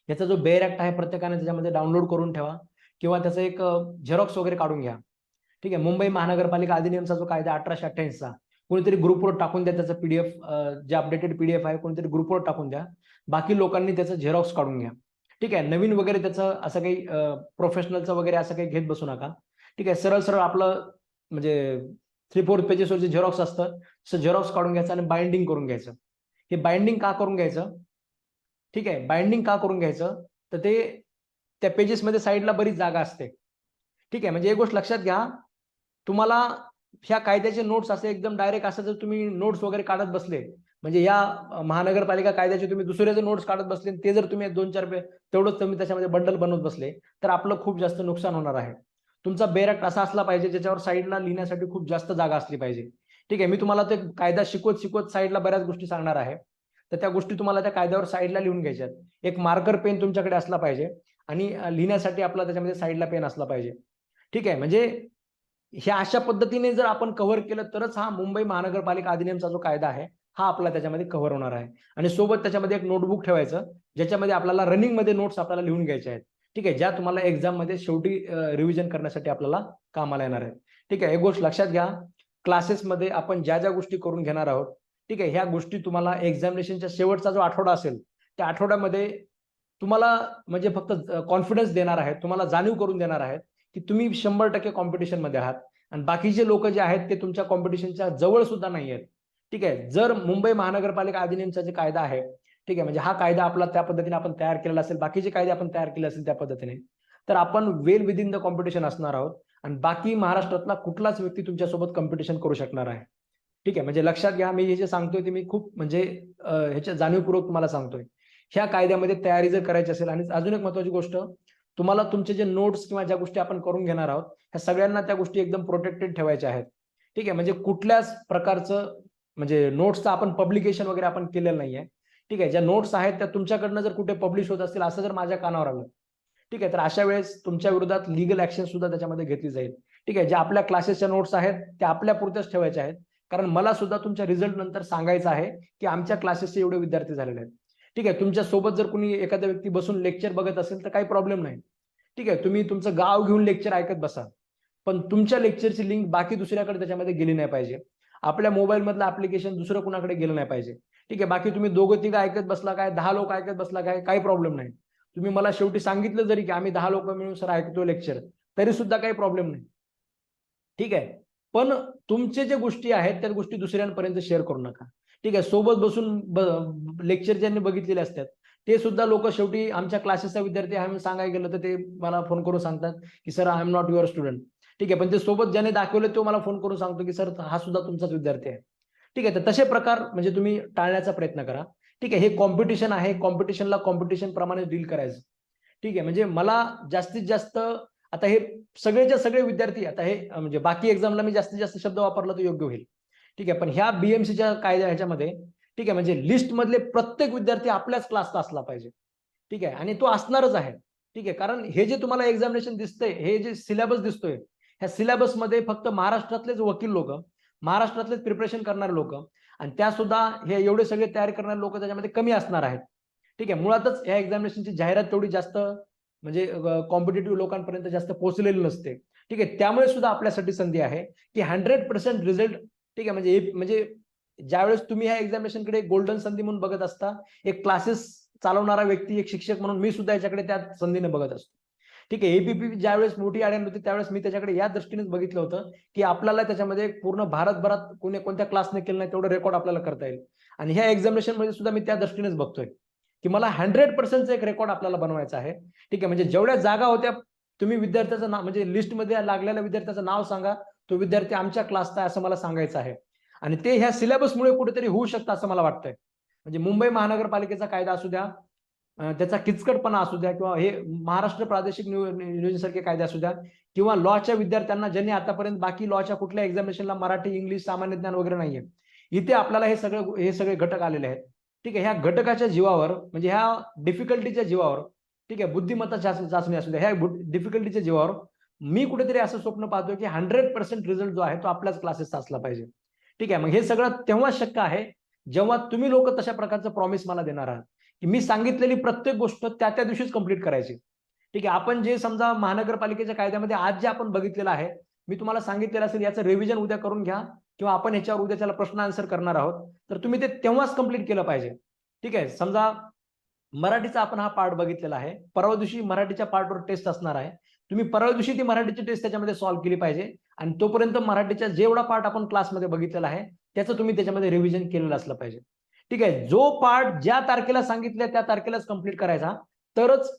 याचा जो बेअर ऍक्ट आहे प्रत्येकाने त्याच्यामध्ये डाउनलोड करून ठेवा किंवा त्याचं एक झेरॉक्स वगैरे काढून घ्या. ठीक आहे. मुंबई महानगरपालिका अधिनियमचा जो कायदा 1888चा कोणीतरी ग्रुपवर टाकून द्या, त्याचं पीडीएफ जे अपडेटेड पीडीएफ आहे कोणीतरी ग्रुपवर टाकून द्या. बाकी लोकांनी त्याचं झेरॉक्स काढून घ्या. ठीक आहे. नवीन वगैरे त्याचं असं काही प्रोफेशनलचं वगैरे असं काही घेत बसू नका. ठीक आहे. सरळ सरळ आपलं म्हणजे 3/4 पेजेसवर जे झेरॉक्स असतं तसं झेरॉक्स काढून घ्यायचं आणि बाइंडिंग करून घ्यायचं. हे बाइंडिंग का करून घ्यायचं? ठीक आहे. बाइंडिंग का करून घ्यायचं? तर ते त्या पेजेसमध्ये साईडला बरीच जागा असते. ठीक आहे. म्हणजे एक गोष्ट लक्षात घ्या, तुम्हाला ह्या कायद्याचे नोट्स असे एकदम डायरेक्ट असं जर तुम्ही नोट्स वगैरे काढत बसले, म्हणजे या महानगरपालिका कायद्याचे तुम्ही दुसरे जर नोट्स काढत बसले, ते जर तुम्ही 2-4 तेवढंच तुम्ही त्याच्यामध्ये बंडल बनवत बसले, तर आपलं खूप जास्त नुकसान होणार आहे. तुमचा बेअर ऍक्ट असा असला पाहिजे ज्याच्यावर साईडला लिहिण्यासाठी खूप जास्त जागा असली पाहिजे. ठीक आहे. मी तुम्हाला ते कायदा शिकवत शिकवत साईडला बऱ्याच गोष्टी सांगणार आहे. तर त्या गोष्टी तुम्हाला त्या कायद्यावर साईडला लिहून घ्यायच्यात. एक मार्कर पेन तुमच्याकडे असला पाहिजे आणि लिहिण्यासाठी आपला त्याच्यामध्ये साईडला पेन असला पाहिजे. ठीक आहे. म्हणजे ह्या अशा पद्धतीने जर आपण कव्हर केलं तरच हा मुंबई महानगरपालिका अधिनियमचा जो कायदा आहे हा आपला त्याच्यामध्ये कव्हर होणार आहे. आणि सोबत त्याच्यामध्ये एक नोटबुक ठेवायचं ज्याच्यामध्ये आपल्याला रनिंग मध्ये नोट्स आपल्याला लिहून घ्यायच्या आहेत. ठीक आहे. ज्या तुम्हाला एक्झाम मध्ये शेवटी रिव्हिजन करण्यासाठी आपल्याला कामाला येणार आहे. ठीक आहे. एक गोष्ट लक्षात घ्या, क्लासेसमध्ये आपण ज्या ज्या गोष्टी करून घेणार आहोत, ठीक आहे, ह्या गोष्टी तुम्हाला एक्झामिनेशनच्या शेवटचा जो आठवडा असेल त्या आठवड्यामध्ये तुम्हाला म्हणजे फक्त कॉन्फिडन्स देणार आहेत, तुम्हाला जाणीव करून देणार आहेत की तुम्ही 100% कॉम्पिटिशन मध्ये आहात आणि बाकीचे लोक जे आहेत ते तुमच्या कॉम्पिटिशनच्या जवळ सुद्धा नाही आहेत. ठीक आहे. जर मुंबई महानगरपालिका अधिनियमचा जे कायदा आहे, ठीक आहे, म्हणजे हा कायदा आपला त्या पद्धतीने आपण तयार केलेला असेल, बाकीचे कायदे आपण तयार केले असेल त्या पद्धतीने, तर आपण वेल विदिन द कॉम्पिटिशन असणार आहोत आणि बाकी महाराष्ट्रातला कुठलाच व्यक्ती तुमच्यासोबत कॉम्पिटिशन करू शकणार आहे. ठीक आहे. म्हणजे लक्षात घ्या, मी हे जे सांगतोय ते मी खूप म्हणजे ह्याच्या जाणीवपूर्वक तुम्हाला सांगतोय. ह्या कायद्यामध्ये तयारी जर करायची असेल, आणि अजून एक महत्वाची गोष्ट, तुम्हाला तुमचे जे नोट्स किंवा ज्या गोष्टी आपण करून घेणार आहोत ह्या सगळ्यांना त्या गोष्टी एकदम प्रोटेक्टेड ठेवायच्या आहेत. ठीक आहे. म्हणजे कुठल्याच प्रकारचं म्हणजे नोट्सचं आपण पब्लिकेशन वगैरे आपण केलेलं नाहीये. ठीक आहे. ज्या नोट्स आहेत त्या तुमच्याकडनं जर कुठे पब्लिश होत असतील असं जर माझ्या कानावर आलं, ठीक आहे, तर अशा वेळेस तुमच्या विरोधात लिगल ऍक्शन सुद्धा त्याच्यामध्ये घेतली जाईल. ठीक आहे. ज्या आपल्या क्लासेसच्या नोट्स आहेत त्या आपल्या पुरत्याच ठेवायच्या आहेत, कारण मला सुद्धा तुमच्या रिझल्ट नंतर सांगायचं आहे की आमच्या क्लासेसचे एवढे विद्यार्थी झालेले आहेत. ठीक आहे. तुमच्या सोबत जर कुणी एखादा व्यक्ती बसून लेक्चर बघत असेल तर काही प्रॉब्लेम नाही. ठीक आहे. तुम्ही तुमचं गाव घेऊन लेक्चर ऐकत बसा, पण तुमच्या लेक्चरची लिंक बाकी दुसऱ्याकडे त्याच्यामध्ये गेली नाही पाहिजे. आपल्या मोबाईल मधलं ऍप्लिकेशन दुसरं कुणाकडे गेलं नाही पाहिजे. ठीक आहे. बाकी तुम्ही दोघं तिघं ऐकत बसला काय, 10 लोक ऐकत बसला काय, काही प्रॉब्लेम नाही. तुम्ही मला शेवटी सांगितलं जरी की आम्ही 10 लोक मिळून सर ऐकतो लेक्चर, तरी सुद्धा काही प्रॉब्लेम नाही. ठीक आहे. पण तुमचे जे गोष्टी आहेत त्या गोष्टी दुसऱ्यांपर्यंत शेअर करू नका. ठीक आहे. सोबत बसून लेक्चर ज्यांनी बघितलेले असतात ते सुद्धा लोक शेवटी आमच्या क्लासेसचा विद्यार्थी आम्ही सांगायला गेलो तर ते मला फोन करून सांगतात की sir I am not your student. ठीक आहे. पण ते सोबत ज्याने दाखवले तो मला फोन करून सांगतो की सर हा सुद्धा तुमचाच विद्यार्थी आहे. ठीक आहे. तर तसे प्रकार म्हणजे तुम्ही टाळण्याचा प्रयत्न करा. ठीक आहे. हे कॉम्पिटिशन आहे, कॉम्पिटिशनला कॉम्पिटिशन प्रमाणे डील करायचं. ठीक आहे. म्हणजे मला जास्तीत जास्त आता हे सगळेच्या सगळे विद्यार्थी आता हे म्हणजे बाकी एक्झामला मी जास्तीत जास्त शब्द वापरला तर योग्य होईल. ठीक आहे. पण ह्या बीएमसीच्या कायद्या ह्याच्यामध्ये ठीक आहे म्हणजे लिस्ट मधले प्रत्येक विद्यार्थी आपल्याच क्लासचा असला पाहिजे. ठीक आहे. आणि तो असणारच आहे. ठीक आहे. कारण हे जे तुम्हाला एक्झामिनेशन दिसतंय, हे जे सिलेबस दिसतोय, ह्या सिलेबसमध्ये फक्त महाराष्ट्रातलेच वकील लोक, महाराष्ट्रातलेच प्रिपरेशन करणारे लोक आणि त्या सुद्धा हे एवढे सगळे तयार करणारे लोक त्याच्यामध्ये कमी असणार आहेत. ठीक आहे. मुळातच ह्या एक्झामिनेशनची जाहिरात तेवढी जास्त म्हणजे कॉम्पिटेटिव्ह लोकांपर्यंत जास्त पोहोचलेली नसते. ठीक आहे. त्यामुळे सुद्धा आपल्यासाठी संधी आहे की 100% रिझल्ट. ठीक आहे. म्हणजे ज्यावेळेस तुम्ही ह्या एक्झामिनेशनकडे गोल्डन संधी म्हणून बघत असता, एक क्लासेस चालवणारा व्यक्ती, एक शिक्षक म्हणून मी सुद्धा याच्याकडे त्या संधीने बघत असतो. ठीक आहे. एबीपी ज्यावेळेस मोठी आढळली होती त्यावेळेस मी त्याच्याकडे या दृष्टीनेच बघितलं होतं की आपल्याला त्याच्यामध्ये पूर्ण भारतभरात कोणत्या क्लासने केलं नाही तेवढं रेकॉर्ड आपल्याला करता येईल. आणि ह्या एक्झामिनेशन मध्ये सुद्धा मी त्या दृष्टीनेच बघतोय की मला 100% एक रेकॉर्ड आपल्याला बनवायचा आहे. ठीक आहे. म्हणजे जेवढ्या जागा होत्या तुम्ही विद्यार्थ्याचं नाव म्हणजे लिस्टमध्ये लागलेल्या विद्यार्थ्याचं नाव सांगा, तो विद्यार्थी आमच्या क्लासचा आहे असं मला सांगायचं आहे. आणि ते ह्या सिलेबसमुळे कुठेतरी होऊ शकतं असं मला वाटतंय. म्हणजे मुंबई महानगरपालिकेचा कायदा असू द्या, त्याचा किचकटपणा असू द्या, किंवा हे महाराष्ट्र प्रादेशिक नियोजनासारखे कायदे असू द्या, किंवा लॉच्या विद्यार्थ्यांना ज्यांनी आतापर्यंत बाकी लॉच्या कुठल्या एक्झामिनेशनला मराठी, इंग्लिश, सामान्य ज्ञान वगैरे नाहीये, इथे आपल्याला हे सगळे घटक आलेले आहेत. ठीक आहे. ह्या घटकाच्या जीवावर म्हणजे ह्या डिफिकल्टीच्या जीवावर, ठीक आहे, बुद्धिमत्ता चाचणी असू द्या, ह्या डिफिकल्टीच्या जीवावर मी कुठेतरी असं स्वप्न पाहतोय की 100% रिझल्ट जो आहे तो आपल्याच क्लासेसचा असला पाहिजे. ठीक आहे. मग हे सगळं तेव्हा शक्य आहे जेव्हा तुम्ही लोक तशा प्रकारचं प्रॉमिस मला देणार आहात की मी सांगितलेली प्रत्येक गोष्ट त्या त्या दिवशीच कंप्लीट करायची. ठीक आहे, आपण जे समजा महानगरपालिकेच्या कायद्यामध्ये आज जे आपण बघितलेलं आहे, मी तुम्हाला सांगितलेलं असेल याचं रिव्हिजन उद्या करून घ्या किंवा आपण ह्याच्यावर उद्याच्याला प्रश्न आन्सर करणार आहोत, तर तुम्ही ते तेव्हाच कंप्लीट केलं पाहिजे. ठीक आहे, समजा मराठीचा आपण हा पार्ट बघितलेला आहे, परवा दिवशी मराठीच्या पार्टवर टेस्ट असणार आहे. तुम्ही परवा दिवशी ती मराठीची टेस्ट त्याच्यामध्ये सॉल्व्ह केली पाहिजे आणि तोपर्यंत मराठीचा जेवढा पार्ट आपण क्लासमध्ये बघितलेला आहे त्याचं तुम्ही त्याच्यामध्ये रिव्हिजन केलेलं असलं पाहिजे. ठीक आहे, जो पार्ट ज्या तारखेला सांगितलं त्या तारखेलाच कंप्लीट करायचा, तरच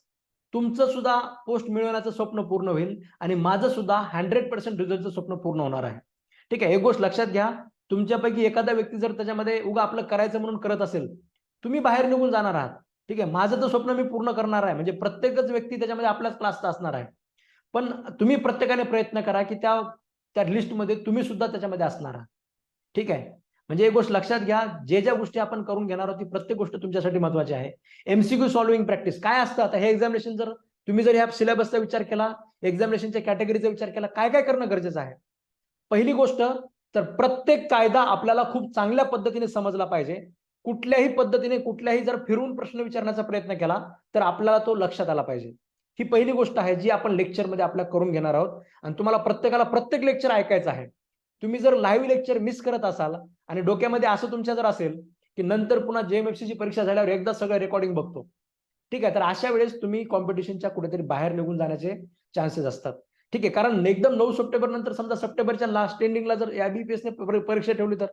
तुमचं सुद्धा पोस्ट मिळवण्याचं स्वप्न पूर्ण होईल आणि माझं सुद्धा 100% रिझल्टचं स्वप्न पूर्ण होणार आहे. ठीक आहे, एक गोष्ट लक्षात घ्या, तुमच्यापैकी एखादा व्यक्ती जर त्याच्यामध्ये उगा आपलं करायचं म्हणून करत असेल, तुम्ही बाहेर निघून जाणार आहात. ठीक आहे, माझं तर स्वप्न मी पूर्ण करणार आहे, म्हणजे प्रत्येकच व्यक्ती त्याच्यामध्ये आपल्याच क्लासचा असणार आहे. पण तुम्ही प्रत्येकाने प्रयत्न करा की त्या त्या लिस्टमध्ये तुम्ही सुद्धा त्याच्यामध्ये असणार आहात. ठीक आहे, म्हणजे एक गोष्ट लक्षात घ्या, ज्या गोष्टी आपण करून घेणार आहोत ती प्रत्येक गोष्ट तुमच्यासाठी महत्वाची आहे. एमसीक्यू सॉल्विंग प्रॅक्टिस काय असतं, आता हे एक्झामिनेशन जर तुम्ही जर ह्या सिलेबसचा विचार केला, एक्झामिनेशनच्या कॅटेगरीचा विचार केला, काय काय करणं गरजेचं आहे. पहिली गोष्ट तर प्रत्येक कायदा आपल्याला खूप चांगल्या पद्धतीने समजला पाहिजे. कुठल्याही पद्धतीने कुठल्याही जर फिरून प्रश्न विचारण्याचा प्रयत्न केला तर आपल्याला तो लक्षात आला पाहिजे. ही पहिली गोष्ट आहे जी आपण लेक्चरमध्ये आपल्या करून घेणार आहोत आणि तुम्हाला प्रत्येकाला प्रत्येक लेक्चर ऐकायचं आहे. तुम्ही जर लाईव्ह लेक्चर मिस करत असाल आणि डोक्यामध्ये असं तुमच्या जर असेल की नंतर पुन्हा जेएमएफसीची परीक्षा झाल्यावर एकदा सगळं रेकॉर्डिंग बघतो, ठीक आहे, तर अशा वेळेस तुम्ही कॉम्पिटिशनच्या कुठेतरी बाहेर निघून जाण्याचे चान्सेस असतात. ठीक आहे, कारण एकदम 9 सप्टेंबर नंतर समजा सप्टेंबरच्या लास्ट एंडिंगला जर आयबीपीएसने परीक्षा ठेवली तर,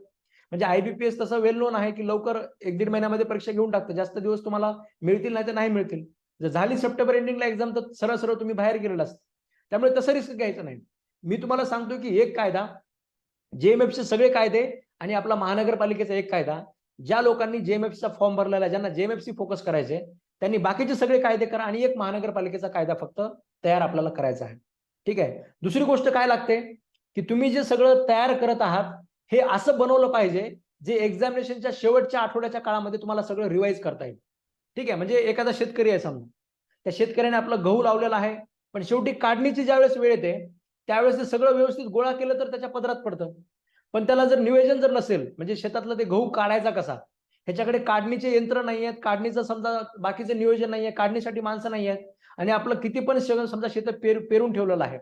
म्हणजे आयबीपीएस तसं वेल नोन आहे की लवकर 1-1.5 महिन्यामध्ये परीक्षा घेऊन टाकतं, जास्त दिवस तुम्हाला मिळतील नाही तर नाही मिळतील. जर झाली सप्टेंबर एंडिंगला एक्झाम तर सरळ सरळ तुम्ही बाहेर गेलेला असता, त्यामुळे तसं रिस्क घ्यायचं नाही. मी तुम्हाला सांगतो की एक कायदा, जेएमएफचे सगळे कायदे आणि आपला महानगरपालिकेचा एक कायदा, ज्या लोकांनी जेएमएफचा फॉर्म भरलेला, ज्यांना जेएमएफसी फोकस करायचे त्यांनी बाकीचे सगळे कायदे करा आणि एक महानगरपालिकेचा कायदा फक्त तयार आपल्याला करायचा आहे. ठीक आहे, दुसरी गोष्ट काय लागते की तुम्ही जे सगळं तयार करत आहात हे असं बनवलं पाहिजे जे एक्झामिनेशनच्या शेवटच्या आठवड्याच्या काळामध्ये तुम्हाला सगळं रिवाइज करता येईल. ठीक आहे, म्हणजे एखादा शेतकरी आहे समजा, त्या शेतकऱ्याने आपलं गहू लावलेला आहे, पण शेवटी काढणीची ज्यावेळेस वेळ येते त्यावेळेस ते सगळं व्यवस्थित गोळा केलं तर त्याच्या पदरात पडतं. पण त्याला जर नियोजन जर नसेल, म्हणजे शेतातलं ते गहू काढायचा कसा, ह्याच्याकडे काढणीचे यंत्र नाही आहेत, काढणीचं समजा बाकीचं नियोजन नाहीये, काढणीसाठी माणसं नाही आहेत आणि आपलं किती पण समजा शेत पेरून ठेवलेलं आहे,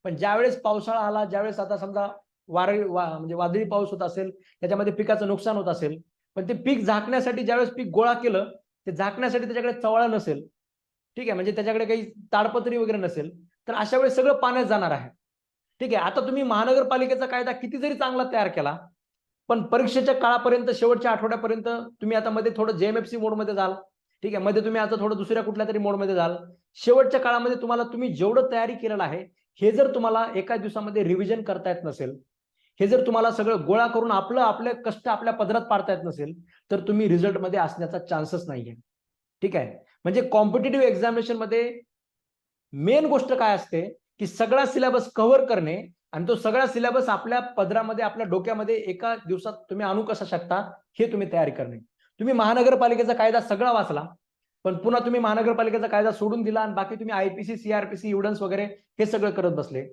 पण ज्यावेळेस पावसाळा आला, ज्यावेळेस आता समजा म्हणजे वादळी पाऊस होत असेल, त्याच्यामध्ये पिकाचं नुकसान होत असेल, पण ते पीक झाकण्यासाठी ज्यावेळेस पीक गोळा केलं, ते झाकण्यासाठी त्याच्याकडे चवळा नसेल, ठीक आहे, म्हणजे त्याच्याकडे काही ताडपत्री वगैरे नसेल, तर अशा वेळेस सगळं पाण्यात जाणार आहे. ठीक आहे, आता तुम्ही महानगरपालिकेचा कायदा किती जरी चांगला तयार केला, पण परीक्षेच्या काळापर्यंत शेवटच्या आठवड्यापर्यंत तुम्ही आता मध्ये थोडं जेएमएफसी मोडमध्ये जाल, ठीक आहे, मध्ये तुम्ही आता थोडं दुसऱ्या कुठल्या तरी मोडमध्ये जाल, शेवटच्या काळामध्ये तुम्हाला तुम्ही जेवढं तयारी केलेलं आहे हे जर तुम्हाला एका दिवसामध्ये रिव्हिजन करता येत नसेल, हे जर तुम्हाला सगळं गोळा करून आपले कष्ट आपल्या पदरात पाडता येत नसेल, तर तुम्ही रिझल्टमध्ये असण्याचा चान्सच नाहीये. ठीक आहे, म्हणजे कॉम्पिटिटिव्ह एक्झामिनेशन मध्ये मेन गोष्ट काय असते की सगळा सिलेबस कव्हर करणे आणि तो सगळा सिलेबस आपल्या पदरामध्ये आपल्या डोक्यामध्ये एका दिवसात तुम्ही आणू कसा शकता हे तुम्ही तयारी करणे. तुम्ही महानगरपालिकेचा कायदा सगळा वाचला, पण पुन्हा तुम्ही महानगरपालिकेचा कायदा सोडून दिला आणि बाकी तुम्ही आयपीसी, सीआरपीसी, एव्हिडन्स वगैरे हे सगळं करत बसले,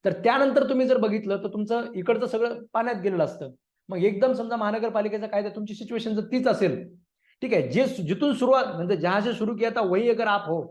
तर त्यानंतर तुम्ही जर बघितलं तर तुमचं इकडचं सगळं पाण्यात गेलेलं असतं. मग एकदम समजा महानगरपालिकेचा कायदा तुमची सिच्युएशन जर तीच असेल, ठीक आहे, जे जिथून सुरुवात म्हणजे जहां से शुरू किया था वही अगर आप हो,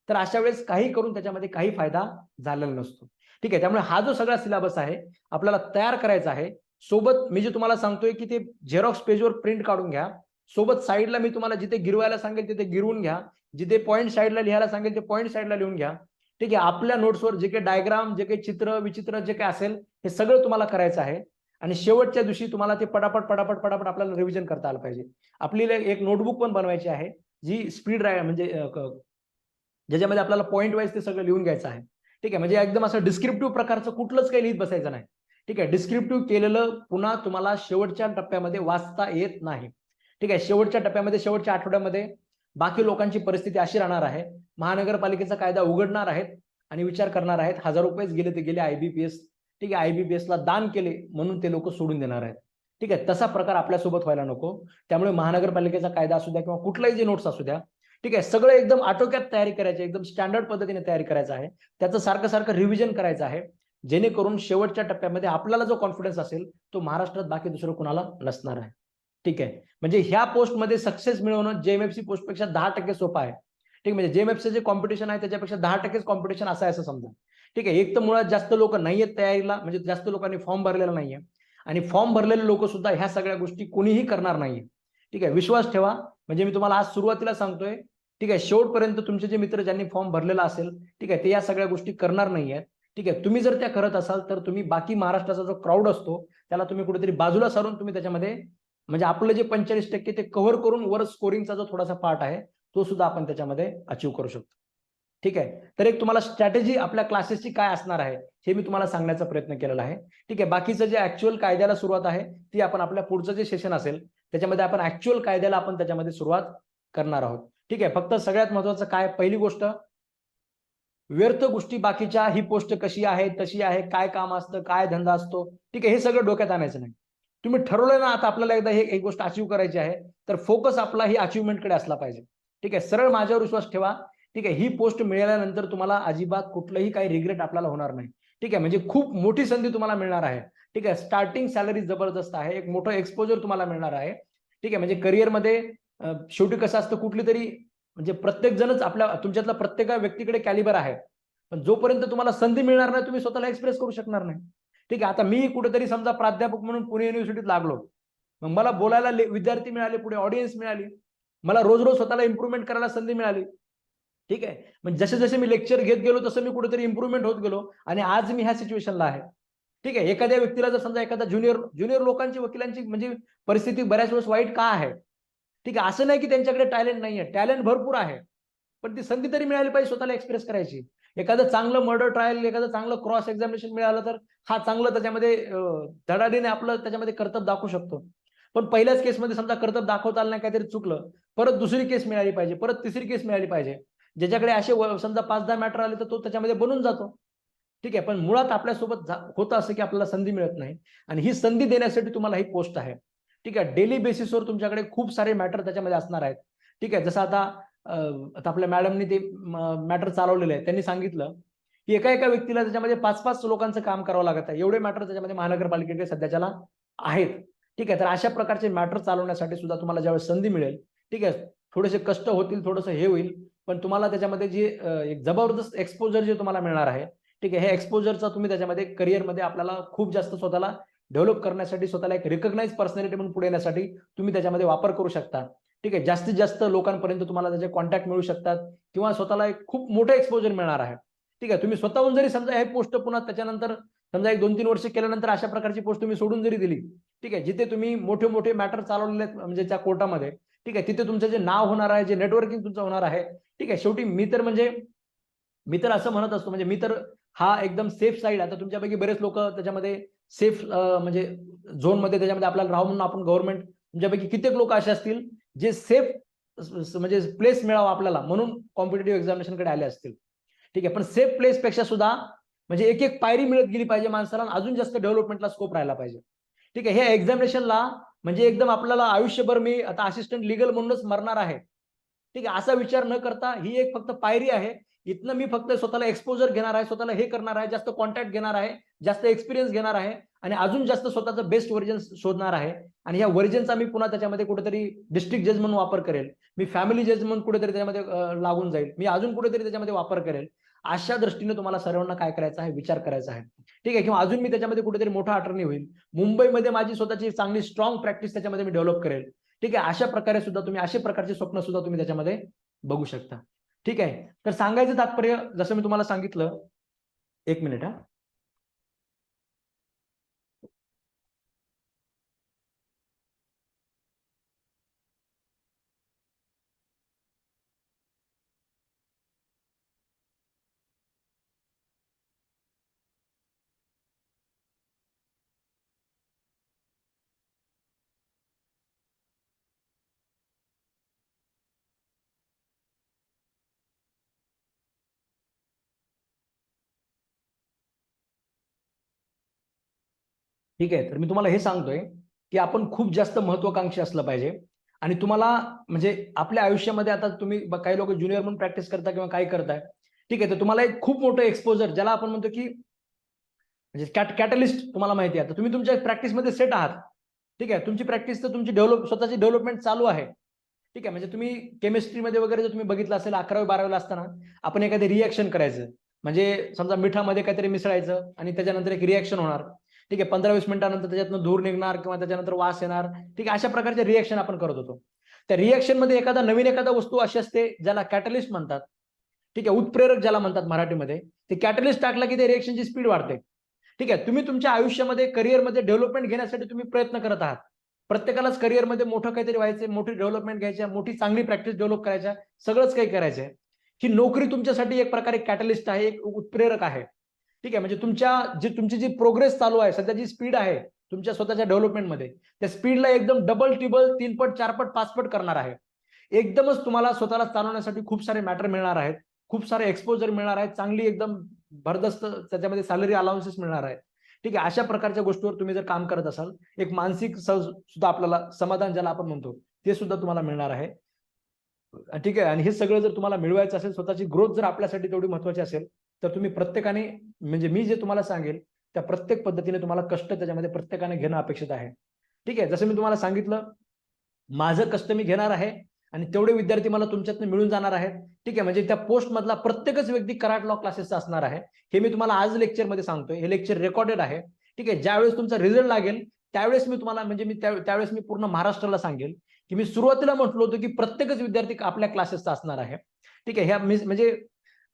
तर अशा वेळेस काही करून त्याच्यामध्ये काही फायदा झालेला नसतो. ठीक आहे, त्यामुळे हा जो सगळा सिलेबस आहे आपल्याला तयार करायचा आहे. सोबत मी जे तुम्हाला सांगतोय की ते झेरॉक्स पेजवर प्रिंट काढून घ्या, सोबत साईडला मी तुम्हाला जिथे गिरवायला सांगेल तिथे गिरवून घ्या, जिथे पॉईंट साईडला लिहायला सांगेल ते पॉईंट साईडला लिहून घ्या. ठीक आहे, आपल्या नोट्सवर जे काही डायग्राम, जे काही चित्र विचित्र जे काही असेल हे सगळं तुम्हाला करायचं आहे आणि शेवटच्या दिवशी तुम्हाला ते पटापट पटापट पटापट आपल्याला रिव्हिजन करता आलं पाहिजे. आपल्याला एक नोटबुक पण बनवायची आहे जी स्पीड म्हणजे ज्याच्यामध्ये आपल्याला पॉईंट वाईज ते सगळं लिहून घ्यायचं आहे. ठीक आहे, म्हणजे एकदम असं डिस्क्रिप्टिव्ह प्रकारचं कुठलंच काही लिहित बसायचं नाही. ठीक आहे, डिस्क्रिप्टिव्ह केलेलं पुन्हा तुम्हाला शेवटच्या टप्प्यामध्ये वाचता येत नाही. ठीक आहे, शेवटच्या टप्प्यामध्ये शेवटच्या आठवड्यामध्ये बाकी लोकांची परिस्थिती अशी राहणार आहे, महानगरपालिकेचा कायदा उघडणार आहेत आणि विचार करणार आहेत, ₹1000 गेले ते गेले आयबीपीएस, ठीक आहे, आयबीपीएसला दान केले म्हणून ते लोक सोडून देणार आहेत. ठीक आहे, तसा प्रकार आपल्यासोबत व्हायला नको. त्यामुळे महानगरपालिकेचा कायदा असू द्या किंवा कुठलाही जे नोट्स असू द्या, ठीक आहे, सगळं एकदम आटोक्यात तयारी करायची, एकदम स्टँडर्ड पद्धतीने तयारी करायचं आहे. त्याचं सारखं सारखं रिव्हिजन करायचं आहे, जेणेकरून शेवटच्या टप्प्यामध्ये आपल्याला जो कॉन्फिडन्स असेल तो महाराष्ट्रात बाकी दुसरं कुणाला नसणार आहे. ठीक आहे. म्हणजे ह्या पोस्टमध्ये सक्सेस मिळवणं जेएमएफसी पोस्टपेक्षा 10% सोपं आहे. ठीक आहे. म्हणजे जेएमएफसी जे कॉम्पिटिशन आहे त्याच्यापेक्षा 10% कॉम्पिटिशन असं आहे असं समजा. ठीक आहे. एक तर मुळात जास्त लोक नाहीयेत तयारीला, म्हणजे जास्त लोकांनी फॉर्म भरलेला नाहीये आणि फॉर्म भरलेले लोक सुद्धा ह्या सगळ्या गोष्टी कोणीही करणार नाहीये. ठीक आहे. विश्वास ठेवा. म्हणजे मी तुम्हाला आज सुरुवातीला सांगतोय, ठीक आहे, शेवटपर्यंत तुमचे जे मित्र ज्यांनी फॉर्म भरलेला असेल, ठीक आहे, ते या सगळ्या गोष्टी करणार नाहीयेत. ठीक आहे. तुम्ही जर त्या करत असाल तर तुम्ही बाकी महाराष्ट्राचा जो क्राऊड असतो त्याला तुम्ही कुठेतरी बाजूला सारून तुम्ही त्याच्यामध्ये, म्हणजे आपलं जे 45% ते कव्हर करून वर स्कोरिंगचा जो थोडासा पार्ट आहे तो सुद्धा आपण त्याच्यामध्ये अचीव करू शकतो. ठीक आहे. तर एक तुम्हाला स्ट्रॅटेजी आपल्या क्लासेसची काय असणार आहे हे मी तुम्हाला सांगण्याचा प्रयत्न केलेला आहे. ठीक आहे. बाकीचं जे ऍक्च्युअल कायद्याला सुरुवात आहे ती आपण आपल्या पुढचं जे सेशन असेल त्याच्यामध्ये आपण ऍक्च्युअल कायद्याला आपण त्याच्यामध्ये सुरुवात करणार आहोत. ठीक आहे. फक्त सगळ्यात महत्वाचं काय, पहिली गोष्ट, व्यर्थ गोष्टी बाकीच्या, ही पोस्ट कशी आहे, तशी आहे, काय काम असतं, काय धंदा असतो, ठीक आहे, हे सगळं डोक्यात आणायचं नाही. तुम्ही ठरवलं ना आता आपल्याला एकदा हे एक गोष्ट अचीव करायची आहे, तर फोकस आपला ही अचिव्हमेंटकडे असला पाहिजे. ठीक आहे. सरळ माझ्यावर विश्वास ठेवा. ठीक आहे. ही पोस्ट मिळाल्यानंतर तुम्हाला अजिबात कुठलंही काही रिग्रेट आपल्याला होणार नाही. ठीक आहे. म्हणजे खूप मोठी संधी तुम्हाला मिळणार आहे. ठीक आहे. स्टार्टिंग सॅलरी जबरदस्त आहे, एक मोठं एक्सपोजर तुम्हाला मिळणार आहे. ठीक आहे. म्हणजे करिअरमध्ये शेवटी कसं असतं, कुठली तरी, म्हणजे प्रत्येक जणच आपल्या तुमच्यातला प्रत्येक व्यक्तीकडे कॅलिबर आहे, पण जोपर्यंत तुम्हाला संधी मिळणार नाही तुम्ही स्वतःला एक्सप्रेस करू शकणार नाही. ठीक आहे. आता मी कुठेतरी समजा प्राध्यापक म्हणून पुणे युनिव्हर्सिटीत लागलो, मग मला बोलायला विद्यार्थी मिळाले, पुढे ऑडियन्स मिळाली, मला रोज रोज स्वतःला इम्प्रुव्हमेंट करायला संधी मिळाली. ठीक आहे. म्हणजे जसे जसे मी लेक्चर घेत गेलो तसं मी कुठेतरी इम्प्रुव्हमेंट होत गेलो आणि आज मी ह्या सिच्युएशनला आहे. ठीक आहे. एखाद्या व्यक्तीला जर समजा एखादा ज्युनियर लोकांची, वकिलांची म्हणजे परिस्थिती बऱ्याच वेळेस वाईट का आहे, ठीक आहे, असं नाही की त्यांच्याकडे टॅलेंट नाहीये, टॅलेंट भरपूर आहे, पण ती संधी तरी मिळाली पाहिजे स्वतःला एक्सप्रेस करायची. एखादं चांगलं मर्डर ट्रायल, एखादं चांगलं क्रॉस एक्झामिनेशन मिळालं तर हा चांगलं त्याच्यामध्ये धडाडीने आपलं त्याच्यामध्ये कर्तव्य दाखवू शकतो. पण पहिल्याच केसमध्ये समजा कर्तव्य दाखवता आलं नाही, काहीतरी चुकलं, परत दुसरी केस मिळाली पाहिजे, परत तिसरी केस मिळाली पाहिजे. ज्याच्याकडे असे समजा 5-10 मॅटर आले तर तो त्याच्यामध्ये बनून जातो. ठीक आहे. पण मुळात आपल्यासोबत होतं असं की आपल्याला संधी मिळत नाही आणि ही संधी देण्यासाठी तुम्हाला ही पोस्ट आहे. ठीक आहे. डेली बेसिसवर तुमच्याकडे खूप सारे मॅटर त्याच्यामध्ये असणार आहेत. ठीक आहे. जसं आता आपल्या मॅडमनी ते मॅटर चालवलेले आहे, त्यांनी सांगितलं की एका एका व्यक्तीला त्याच्यामध्ये 5-5 लोकांचं काम करावं लागत आहे, एवढे मॅटर त्याच्यामध्ये महानगरपालिकेकडे सध्याच्याला आहेत. ठीक आहे. तर अशा प्रकारचे मॅटर चालवण्यासाठी सुद्धा तुम्हाला ज्यावेळेस संधी मिळेल, ठीक आहे, थोडेसे कष्ट होतील, थोडंसं हे होईल, पण तुम्हाला त्याच्यामध्ये जे एक जबरदस्त एक्सपोजर जे तुम्हाला मिळणार आहे, ठीक आहे, हे एक्सपोजरचा तुम्ही त्याच्यामध्ये करिअरमध्ये आपल्याला खूप जास्त स्वतःला डेव्हलप करण्यासाठी, स्वतःला एक रिकग्नाइज पर्सनॅलिटी म्हणून पुढे येण्यासाठी तुम्ही त्याच्यामध्ये वापर करू शकता. ठीक आहे. जास्तीत जास्त लोकांपर्यंत तुम्हाला त्याचे कॉन्टॅक्ट मिळू शकतात किंवा स्वतःला एक खूप मोठं एक्सपोजर मिळणार आहे. ठीक आहे. तुम्ही स्वतःहून जरी समजा हे पोस्ट पुन्हा त्याच्यानंतर समजा 1-2-3 वर्ष केल्यानंतर अशा प्रकारची पोस्ट तुम्ही सोडून जरी दिली, ठीक आहे, जिथे तुम्ही मोठे मोठे मॅटर चालवलेले आहेत म्हणजे त्या कोर्टामध्ये, ठीक आहे, तिथे तुमचं जे नाव होणार आहे, जे नेटवर्किंग तुमचं होणार आहे, ठीक आहे, शेवटी मी तर असं म्हणत असतो, म्हणजे मी तर हा एकदम सेफ साईड, आता तुमच्यापैकी बरेच लोक त्याच्यामध्ये सेफ म्हणजे झोनमध्ये त्याच्यामध्ये आपल्याला राहू म्हणून आपण गव्हर्नमेंट, तुमच्यापैकी कित्येक लोक असे असतील जे सेफ म्हणजे प्लेस मिळावा आपल्याला म्हणून कॉम्पिटेटिव्ह एक्झामिनेशनकडे आले असतील. ठीक आहे. पण सेफ प्लेस पेक्षा सुद्धा म्हणजे एक एक पायरी मिळत गेली पाहिजे माणसाला, अजून जास्त डेव्हलपमेंटला स्कोप राहिला पाहिजे. ठीक आहे. हे एक्झामिनेशनला म्हणजे एकदम आपल्याला आयुष्यभर मी आता असिस्टंट लिगल म्हणूनच मरणार आहे, ठीक आहे, असा विचार न करता ही एक फक्त पायरी आहे. इथनं मी फक्त स्वतःला एक्सपोजर घेणार आहे, स्वतःला हे करणार आहे, जास्त कॉन्टॅक्ट घेणार आहे, जास्त एक्सपिरियन्स घेणार आहे आणि अजून जास्त स्वतःचं बेस्ट व्हर्जन शोधणार आहे आणि या व्हर्जनचा मी पुन्हा त्याच्यामध्ये कुठेतरी डिस्ट्रिक्ट जज म्हणून वापर करेल, मी फॅमिली जज म्हणून कुठेतरी त्याच्यामध्ये लागून जाईल, मी अजून कुठेतरी त्याच्यामध्ये वापर करेल. अशा दृष्टीने तुम्हाला सर्वांना काय करायचं आहे, विचार करायचा आहे. ठीक आहे. किंवा अजून मी त्याच्यामध्ये कुठेतरी मोठा अटर्नी होईल, मुंबईमध्ये माझी स्वतःची चांगली स्ट्रॉंग प्रॅक्टिस त्याच्यामध्ये मी डेव्हलप करेल. ठीक आहे. अशा प्रकारे सुद्धा तुम्ही अशा प्रकारचे स्वप्न सुद्धा तुम्ही त्याच्यामध्ये बघू शकता. ठीक आहे. तर सांगायचं तात्पर्य जसं मी तुम्हाला सांगितलं, एक मिनिट हा. ठीक आहे. तर मी तुम्हाला हे सांगतोय की आपण खूप जास्त महत्वाकांक्षी असलं पाहिजे आणि तुम्हाला म्हणजे आपल्या आयुष्यामध्ये आता तुम्ही काही लोक ज्युनियर म्हणून प्रॅक्टिस करता किंवा काय करताय, ठीक आहे, तर तुम्हाला एक खूप मोठं एक्सपोजर ज्याला आपण म्हणतो की म्हणजे कॅटलिस्ट तुम्हाला माहिती आहे, आता तुम्ही तुमच्या प्रॅक्टिसमध्ये सेट आहात, ठीक आहे, तुमची प्रॅक्टिस तर तुमची स्वतःची डेव्हलपमेंट चालू आहे. ठीक आहे, म्हणजे तुम्ही केमिस्ट्रीमध्ये वगैरे जर तुम्ही बघितलं असेल 11वी-12वीला असताना आपण एखादी रिॲक्शन करायचं, म्हणजे समजा मिठामध्ये काहीतरी मिसळायचं आणि त्याच्यानंतर एक रिॲक्शन होणार. ठीक आहे, 15-20 मिनिटानंतर त्याच्यातनं धूर निघणार किंवा त्याच्यानंतर वास येणार. ठीक आहे, अशा प्रकारचे रिॲक्शन आपण करत होतो. त्या रिॲक्शनमध्ये एखादा वस्तू अशी असते ज्याला कॅटलिस्ट म्हणतात. ठीक आहे, उत्प्रेरक ज्याला म्हणतात मराठीमध्ये. ते कॅटलिस्ट टाकला की ते रिॲक्शनची स्पीड वाढते. ठीक आहे, तुम्ही तुमच्या आयुष्यामध्ये करिअरमध्ये डेव्हलपमेंट घेण्यासाठी तुम्ही प्रयत्न करत आहात. प्रत्येकालाच करिअरमध्ये मोठं काहीतरी व्हायचंय, मोठी डेव्हलपमेंट घ्यायची, मोठी चांगली प्रॅक्टिस डेव्हलप करायच्या, सगळंच काही करायचंय. ही नोकरी तुमच्यासाठी एक प्रकारे कॅटलिस्ट आहे, एक उत्प्रेरक आहे. ठीक आहे, म्हणजे तुमची जी प्रोग्रेस चालू आहे, सध्या जी स्पीड आहे तुमच्या स्वतःच्या डेव्हलपमेंटमध्ये, त्या स्पीडला एकदम डबल, टिबल, 3 पट, 4 पट, 5 पट करणार आहे. एकदमच तुम्हाला स्वतःला चालवण्यासाठी खूप सारे मॅटर मिळणार आहेत, खूप सारे एक्सपोजर मिळणार आहेत, चांगली एकदम भरदस्त त्याच्यामध्ये सॅलरी अलाउन्सेस मिळणार आहेत. ठीक आहे, अशा प्रकारच्या गोष्टीवर तुम्ही जर काम करत असाल, एक मानसिक सुद्धा आपल्याला समाधान ज्याला आपण म्हणतो ते सुद्धा तुम्हाला मिळणार आहे. ठीक आहे, आणि हे सगळं जर तुम्हाला मिळवायचं असेल, स्वतःची ग्रोथ जर आपल्यासाठी तेवढी महत्वाची असेल, तर तुम्ही प्रत्येकाने, म्हणजे मी जे तुम्हाला सांगेल त्या प्रत्येक पद्धतीने तुम्हाला कष्ट त्याच्यामध्ये प्रत्येकाने घेणं अपेक्षित आहे. ठीक आहे, जसं मी तुम्हाला सांगितलं, माझं कष्ट मी घेणार आहे आणि तेवढे विद्यार्थी मला तुमच्यातनं मिळून जाणार आहेत. ठीक आहे, म्हणजे त्या पोस्ट मधला प्रत्येकच व्यक्ती कराड लॉ क्लासेसचा असणार आहे. हे मी तुम्हाला आज लेक्चरमध्ये सांगतोय. हे लेक्चर रेकॉर्डेड आहे. ठीक आहे, ज्यावेळेस तुमचा रिझल्ट लागेल त्यावेळेस मी तुम्हाला, म्हणजे मी त्यावेळेस मी पूर्ण महाराष्ट्राला सांगेल की मी सुरुवातीला म्हटलं होतं की प्रत्येकच विद्यार्थी आपल्या क्लासेसचा असणार आहे. ठीक आहे, ह्या म्हणजे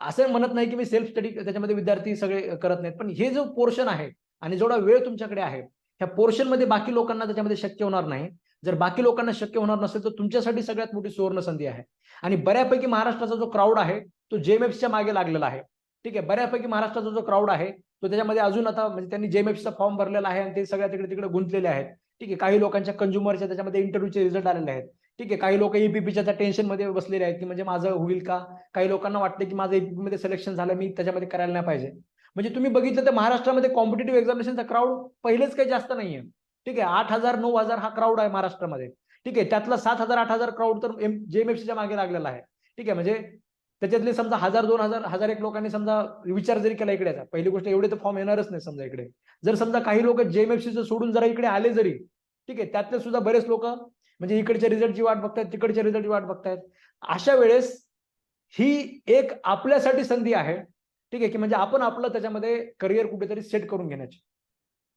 असं म्हणत नाही की मी सेल्फ स्टडी त्याच्यामध्ये विद्यार्थी सगळे करत नाहीत, पण हे जो पोर्शन आहे आणि जेवढा वेळ तुमच्याकडे आहे, ह्या पोर्शन मध्ये बाकी लोकांना त्याच्यामध्ये शक्य होणार नाही. जर बाकी लोकांना शक्य होणार नसेल तर तुमच्यासाठी सगळ्यात मोठी सुवर्ण संधी आहे. आणि बऱ्यापैकी महाराष्ट्राचा जो क्राऊड आहे तो जेएमएफसीच्या मागे लागलेला आहे. ठीक आहे, बऱ्यापैकी महाराष्ट्राचा जो क्राऊड आहे तो त्याच्यामध्ये अजून आता, म्हणजे त्यांनी जेएमएफसीचा फॉर्म भरलेला आहे आणि ते सगळ्या तिकडे गुंतलेले आहेत. ठीक आहे, काही लोकांच्या कंझ्युमरच्या त्याच्यामध्ये इंटरव्ह्यूचे रिझल्ट आलेले आहेत. ठीक आहे, काही लोक ईपीपीच्या टेन्शन मध्ये बसलेले आहेत की म्हणजे माझं होईल का. काही लोकांना वाटतं की माझं ईपीपी मध्ये सिलेक्शन झालं, मी त्याच्यामध्ये करायला नाही पाहिजे. म्हणजे तुम्ही बघितलं तर महाराष्ट्रामध्ये कॉम्पिटेटिव्ह एक्झामिनेशनचा क्राऊड पहिलेच काही जास्त नाहीये. ठीक आहे, 8,000 9,000 हा क्राऊड आहे महाराष्ट्रामध्ये. ठीक आहे, त्यातला 7,000 8,000 क्राऊड तर जेएमएफसीच्या मागे लागलेला आहे. ठीक आहे, म्हणजे त्याच्यातले समजा 1,000 2,000 1,001 लोकांनी समजा विचार जरी केला इकडे, पहिली गोष्ट एवढे तर फॉर्म येणारच नाही समजा इकडे. जर समजा काही लोक जेएमएफसीचं सोडून जरा इकडे आले जरी, ठीक आहे, त्यातले सुद्धा बरेच लोक म्हणजे इकडच्या रिझल्टची वाट बघतायत, तिकडच्या रिझल्टची वाट बघतायत. अशा वेळेस ही एक आपल्यासाठी संधी आहे. ठीक आहे, की म्हणजे आपण आपलं त्याच्यामध्ये करिअर कुठेतरी सेट करून घेण्याची.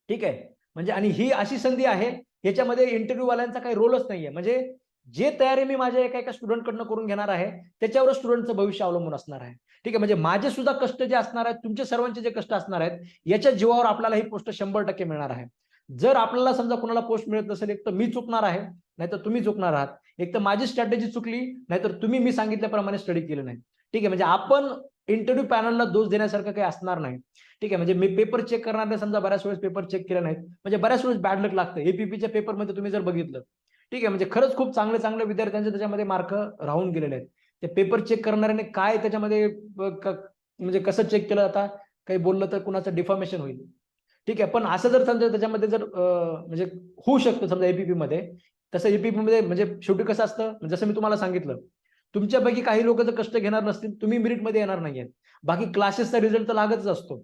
ठीक आहे, म्हणजे आणि ही अशी संधी आहे, याच्यामध्ये इंटरव्ह्यू वाल्यांचा काही रोलच नाहीये. म्हणजे जे तयारी मी माझ्या एका स्टुडंटकडनं करून घेणार आहे त्याच्यावर स्टुडंटचं भविष्य अवलंबून असणार आहे. ठीक आहे, म्हणजे माझे सुद्धा कष्ट जे असणार आहेत, तुमचे सर्वांचे जे कष्ट असणार आहेत, याच्या जीवावर आपल्याला ही पोस्ट 100% मिळणार आहे. जर आपल्याला समजा कुणाला पोस्ट मिळत नसेल, एक तर मी चुकणार आहे, नाहीतर तुम्ही चुकणार आहात. एक तर माझी स्ट्रॅटेजी चुकली, नाहीतर तुम्ही मी सांगितल्याप्रमाणे स्टडी केलं नाही. ठीक आहे, म्हणजे आपण इंटरव्ह्यू पॅनलला दोष देण्यासारखं काही असणार नाही. ठीक आहे, म्हणजे मी पेपर चेक करणार नाही, समजा बऱ्याच वेळेस पेपर चेक केले नाहीत, म्हणजे बऱ्याच वेळेस बॅड लक लागतं. एपीपीच्या पेपरमध्ये तुम्ही जर बघितलं, ठीक आहे, म्हणजे खरंच खूप चांगल्या विद्यार्थ्यांचे त्याच्यामध्ये मार्क राहून गेलेले आहेत. ते पेपर चेक करणाऱ्याने काय त्याच्यामध्ये म्हणजे कसं चेक केलं, आता काही बोललं तर कुणाचं डिफॉर्मेशन होईल. ठीक आहे, पण असं जर समजा त्याच्यामध्ये जर म्हणजे होऊ शकतं समजा एपीपी मध्ये, तसं एपीपी मध्ये म्हणजे शेवटी कसं असतं, जसं मी तुम्हाला सांगितलं, तुमच्यापैकी काही लोक जर कष्ट घेणार नसतील, तुम्ही मेरिटमध्ये येणार नाहीये. बाकी क्लासेसचा रिझल्ट तर लागतच असतो.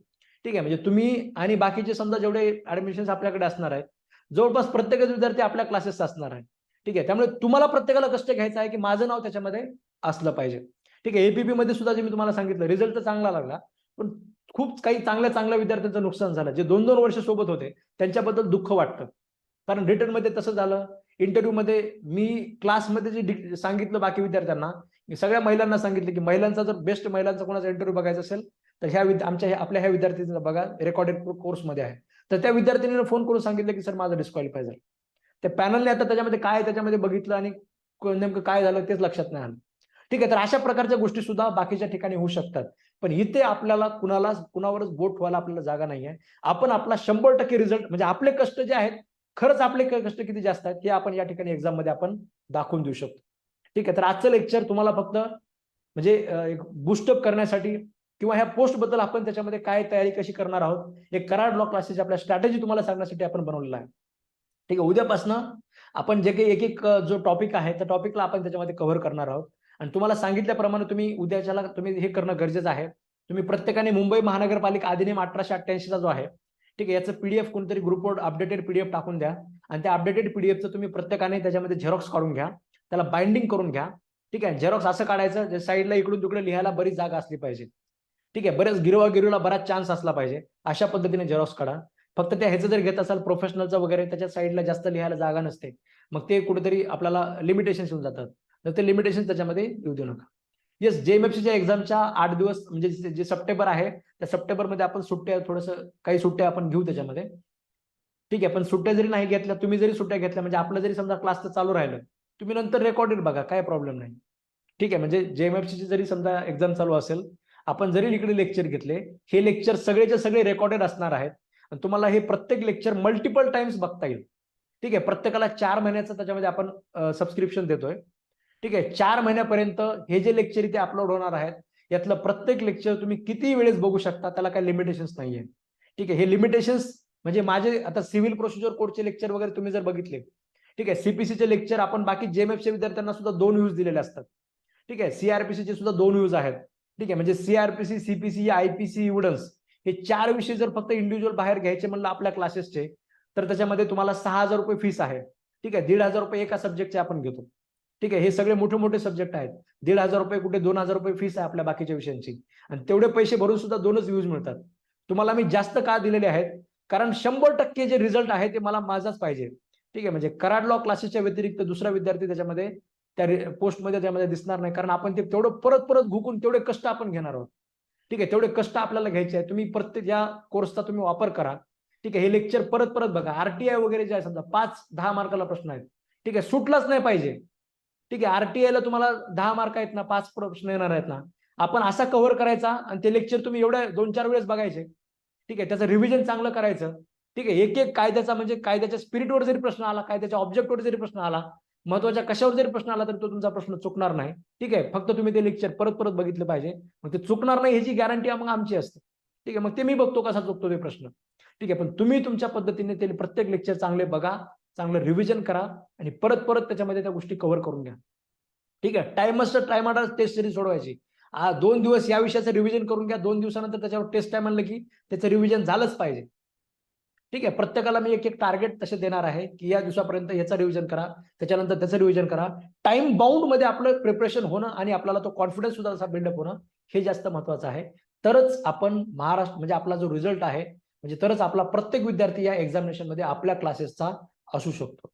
ठीक आहे, म्हणजे तुम्ही आणि बाकीचे समजा जेवढे ऍडमिशन आपल्याकडे असणार आहेत, जवळपास प्रत्येकच विद्यार्थी आपल्या क्लासेसचा असणार आहे. ठीक आहे, त्यामुळे तुम्हाला प्रत्येकाला कष्ट घ्यायचं आहे की माझं नाव त्याच्यामध्ये असलं पाहिजे. ठीक आहे, एपीपी मध्ये सुद्धा जे मी तुम्हाला सांगितलं, रिझल्ट तर चांगला लागला, पण खूप काही चांगल्या विद्यार्थ्यांचं नुकसान झालं. जे 2-2 वर्ष सोबत होते त्यांच्याबद्दल दुःख वाटतं. कारण रिटर्न मध्ये तसं झालं. इंटरव्ह्यू मध्ये मी क्लासमध्ये जे सांगितलं बाकी विद्यार्थ्यांना, मी सगळ्या महिलांना सांगितलं की महिलांचा जर बेस्ट महिलांचा कोणाचा इंटरव्ह्यू बघायचा असेल तर आपल्या ह्या विद्यार्थ्यांचा बघा, रेकॉर्डेड कोर्समध्ये आहे. तर त्या विद्यार्थिनीने फोन करून सांगितलं की सर माझं डिस्क्वालिफाय झालं. त्या पॅनलने आता त्याच्यामध्ये बघितलं आणि नेमकं काय झालं तेच लक्षात नाही आलं. ठीक आहे, तर अशा प्रकारच्या गोष्टी सुद्धा बाकीच्या ठिकाणी होऊ शकतात. पण इथे आपल्याला कुणावरच बोट ठेवायला आपल्याला जागा नाहीये. आपण आपला 100% रिझल्ट, म्हणजे आपले कष्ट जे आहेत, खरंच आपले कष्ट किती जास्त आहेत हे आपण या ठिकाणी एक्झाम मध्ये आपण दाखवून देऊ शकतो. ठीक आहे, तर आजचं लेक्चर तुम्हाला फक्त म्हणजे एक बूस्टअप करण्यासाठी किंवा ह्या पोस्ट बद्दल आपण त्याच्यामध्ये काय तयारी कशी करणार आहोत, एक कराड लॉ क्लासेस आपल्या स्ट्रॅटेजी तुम्हाला सांगण्यासाठी आपण बनवलेला आहे. ठीक आहे, उद्यापासनं आपण जे काही एक जो टॉपिक आहे त्या टॉपिकला आपण त्याच्यामध्ये कव्हर करणार आहोत. आणि तुम्हाला सांगितल्याप्रमाणे तुम्ही उद्याच्याला तुम्ही हे करणं गरजेचं आहे. तुम्ही प्रत्येकाने मुंबई महानगरपालिका अधिनियम 1888 चा जो आहे, ठीक आहे, याचं पीडीएफ कोणतरी ग्रुपवर अपडेटेड पीडीएफ टाकून द्या आणि त्या अपडेटेड पीडीएफचं तुम्ही प्रत्येकाने त्याच्यामध्ये झेरॉक्स काढून घ्या, त्याला बाइंडिंग करून घ्या. ठीक आहे, झेरॉक्स असं काढायचं जे साईडला इकडून तिकडे लिहायला बरीच जागा असली पाहिजे. ठीक आहे, बरेच गिरवागिरीला बराच चान्स असला पाहिजे, अशा पद्धतीने झेरॉक्स काढा. फक्त त्या ह्याचं जर घेत असाल प्रोफेशनलचं वगैरे, त्याच्या साईडला जास्त लिहायला जागा नसते, मग ते कुठेतरी आपल्याला लिमिटेशन्स येऊन जातात. तर ते लिमिटेशन त्याच्यामध्ये येऊ देऊ नका. येस, जेएमएफसीच्या एक्झामच्या 8 दिवस म्हणजे जे सप्टेंबर आहे, त्या सप्टेंबरमध्ये आपण सुट्ट्या थोडंसं काही सुट्ट्या आपण घेऊ त्याच्यामध्ये. ठीक आहे, पण सुट्ट्या जरी नाही घेतल्या, तुम्ही जरी सुट्ट्या घेतल्या म्हणजे आपलं जरी समजा क्लास चालू राहिलं, तुम्ही नंतर रेकॉर्डेड बघा, काय प्रॉब्लेम नाही. ठीक आहे, म्हणजे जेएमएफसीची जरी समजा एक्झाम चालू असेल, आपण जरी इकडे लेक्चर घेतले, हे लेक्चर सगळेचे सगळे रेकॉर्डेड असणार आहेत आणि तुम्हाला हे प्रत्येक लेक्चर मल्टिपल टाइम्स बघता येईल. ठीक आहे, प्रत्येकाला 4 महिन्याचं त्याच्यामध्ये आपण सबस्क्रिप्शन देतोय. ठीक आहे, 4 महिन्यापर्यंत हे जे लेक्चर इथे अपलोड होणार आहेत, यातलं प्रत्येक लेक्चर तुम्ही किती वेळेस बघू शकता, त्याला काही लिमिटेशन्स नाहीये. ठीक आहे, हे लिमिटेशन्स म्हणजे माझे आता सिव्हिल प्रोसिजर कोडचे लेक्चर वगैरे तुम्ही जर बघितले, ठीक आहे, सीपीसीचे लेक्चर आपण बाकी जेएमएफच्या विद्यार्थ्यांना सुद्धा 2 व्ह्यूज दिलेले असतात. ठीक आहे, सीआरपीसीचे सुद्धा 2 व्ह्यूज आहेत. ठीक आहे, म्हणजे सीआरपीसी, सीपीसी, आयपीसी, इव्हिडन्स हे 4 विषय जर फक्त इंडिव्हिज्युअल बाहेर घ्यायचे म्हणलं आपल्या क्लासेसचे, तर त्याच्यामध्ये तुम्हाला 6,000 रुपये फीस आहे. ठीक आहे, 1,500 रुपये एका सब्जेक्टचे आपण घेतो. ठीक आहे, हे सगळे मोठे मोठे सब्जेक्ट आहेत. 1,500 रुपये कुठे 2,000 रुपये फीस आहे आपल्या बाकीच्या विषयांची, आणि तेवढे पैसे भरून सुद्धा 2च व्ह्यूज मिळतात. तुम्हाला मी जास्त का दिलेले आहेत, कारण 100% जे रिझल्ट आहे ते मला माझाच पाहिजे. ठीक आहे, म्हणजे कराड लॉ क्लासेसच्या व्यतिरिक्त दुसरा विद्यार्थी त्याच्यामध्ये त्या पोस्टमध्ये त्यामध्ये दिसणार नाही, कारण आपण ते तेवढं परत परत घुकून तेवढे कष्ट आपण घेणार आहोत. ठीक आहे, तेवढे कष्ट आपल्याला घ्यायचे आहे. तुम्ही प्रत्येक या कोर्सचा तुम्ही वापर करा. ठीक आहे, हे लेक्चर परत परत बघा. आरटीआय वगैरे जे आहे समजा 5-10 मार्काला प्रश्न आहेत. ठीक आहे, सुटलाच नाही पाहिजे. ठीक आहे, आरटीआयला तुम्हाला 10 मार्क आहेत ना, 5 प्रश्न येणार आहेत ना, आपण असा कव्हर करायचा आणि ते लेक्चर तुम्ही एवढ्या 2-4 वेळेस बघायचे. ठीक आहे, त्याचं रिव्हिजन चांगलं करायचं. ठीक आहे, एक एक कायद्याचा म्हणजे कायद्याच्या स्पिरिटवर जरी प्रश्न आला, कायद्याच्या ऑब्जेक्टवर जरी प्रश्न आला, महत्वाच्या कशावर जरी प्रश्न आला, तर तो तुमचा प्रश्न चुकणार नाही. ठीक आहे, फक्त तुम्ही ते लेक्चर परत परत बघितलं पाहिजे. मग ते चुकणार नाही ह्याची गॅरंटी मग आमची असते. ठीक आहे, मग ते मी बघतो कसा चुकतो ते प्रश्न. ठीक आहे, पण तुम्ही तुमच्या पद्धतीने ते प्रत्येक लेक्चर चांगले बघा, चांगलं रिव्हिजन करा आणि परत परत त्याच्यामध्ये त्या गोष्टी कव्हर करून घ्या. ठीक आहे, टाइम टेस्ट सिरीज सोडवायची. 2 दिवस या विषयाचं रिव्हिजन करून घ्या, 2 दिवसानंतर त्याच्यावर टेस्ट टाइम आणलं की त्याचं रिव्हिजन झालंच पाहिजे. ठीक आहे, प्रत्येकाला मी एक एक टार्गेट तसे देणार आहे की या दिवसापर्यंत याचं रिव्हिजन करा, त्याच्यानंतर त्याचं रिव्हिजन करा. टाइम बाउंड मध्ये आपलं प्रिपरेशन होणं आणि आपल्याला तो कॉन्फिडन्स सुद्धा असा बिल्डअप होणं हे जास्त महत्वाचं आहे. तरच आपण महाराष्ट्र म्हणजे आपला जो रिझल्ट आहे, म्हणजे तरच आपला प्रत्येक विद्यार्थी या एक्झामिनेशन मध्ये आपल्या क्लासेसचा असू शकतो.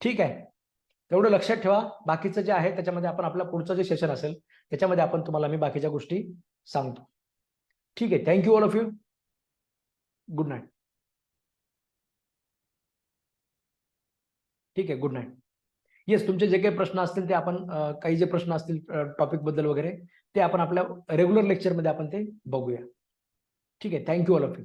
ठीक आहे, तेवढं लक्षात ठेवा. बाकीचं जे आहे त्याच्यामध्ये आपण आपलं पुढचं जे सेशन असेल त्याच्यामध्ये आपण तुम्हाला मी बाकीच्या गोष्टी सांगतो. ठीक आहे, thank you all of you. Good night. ठीक आहे, गुड नाईट. येस, तुमचे जे काही प्रश्न असतील ते आपण काही जे प्रश्न असतील टॉपिक बद्दल वगैरे ते आपण आपल्या रेग्युलर लेक्चरमध्ये आपण ते बघूया. ठीक आहे, थँक्यू ऑल ऑफ यू.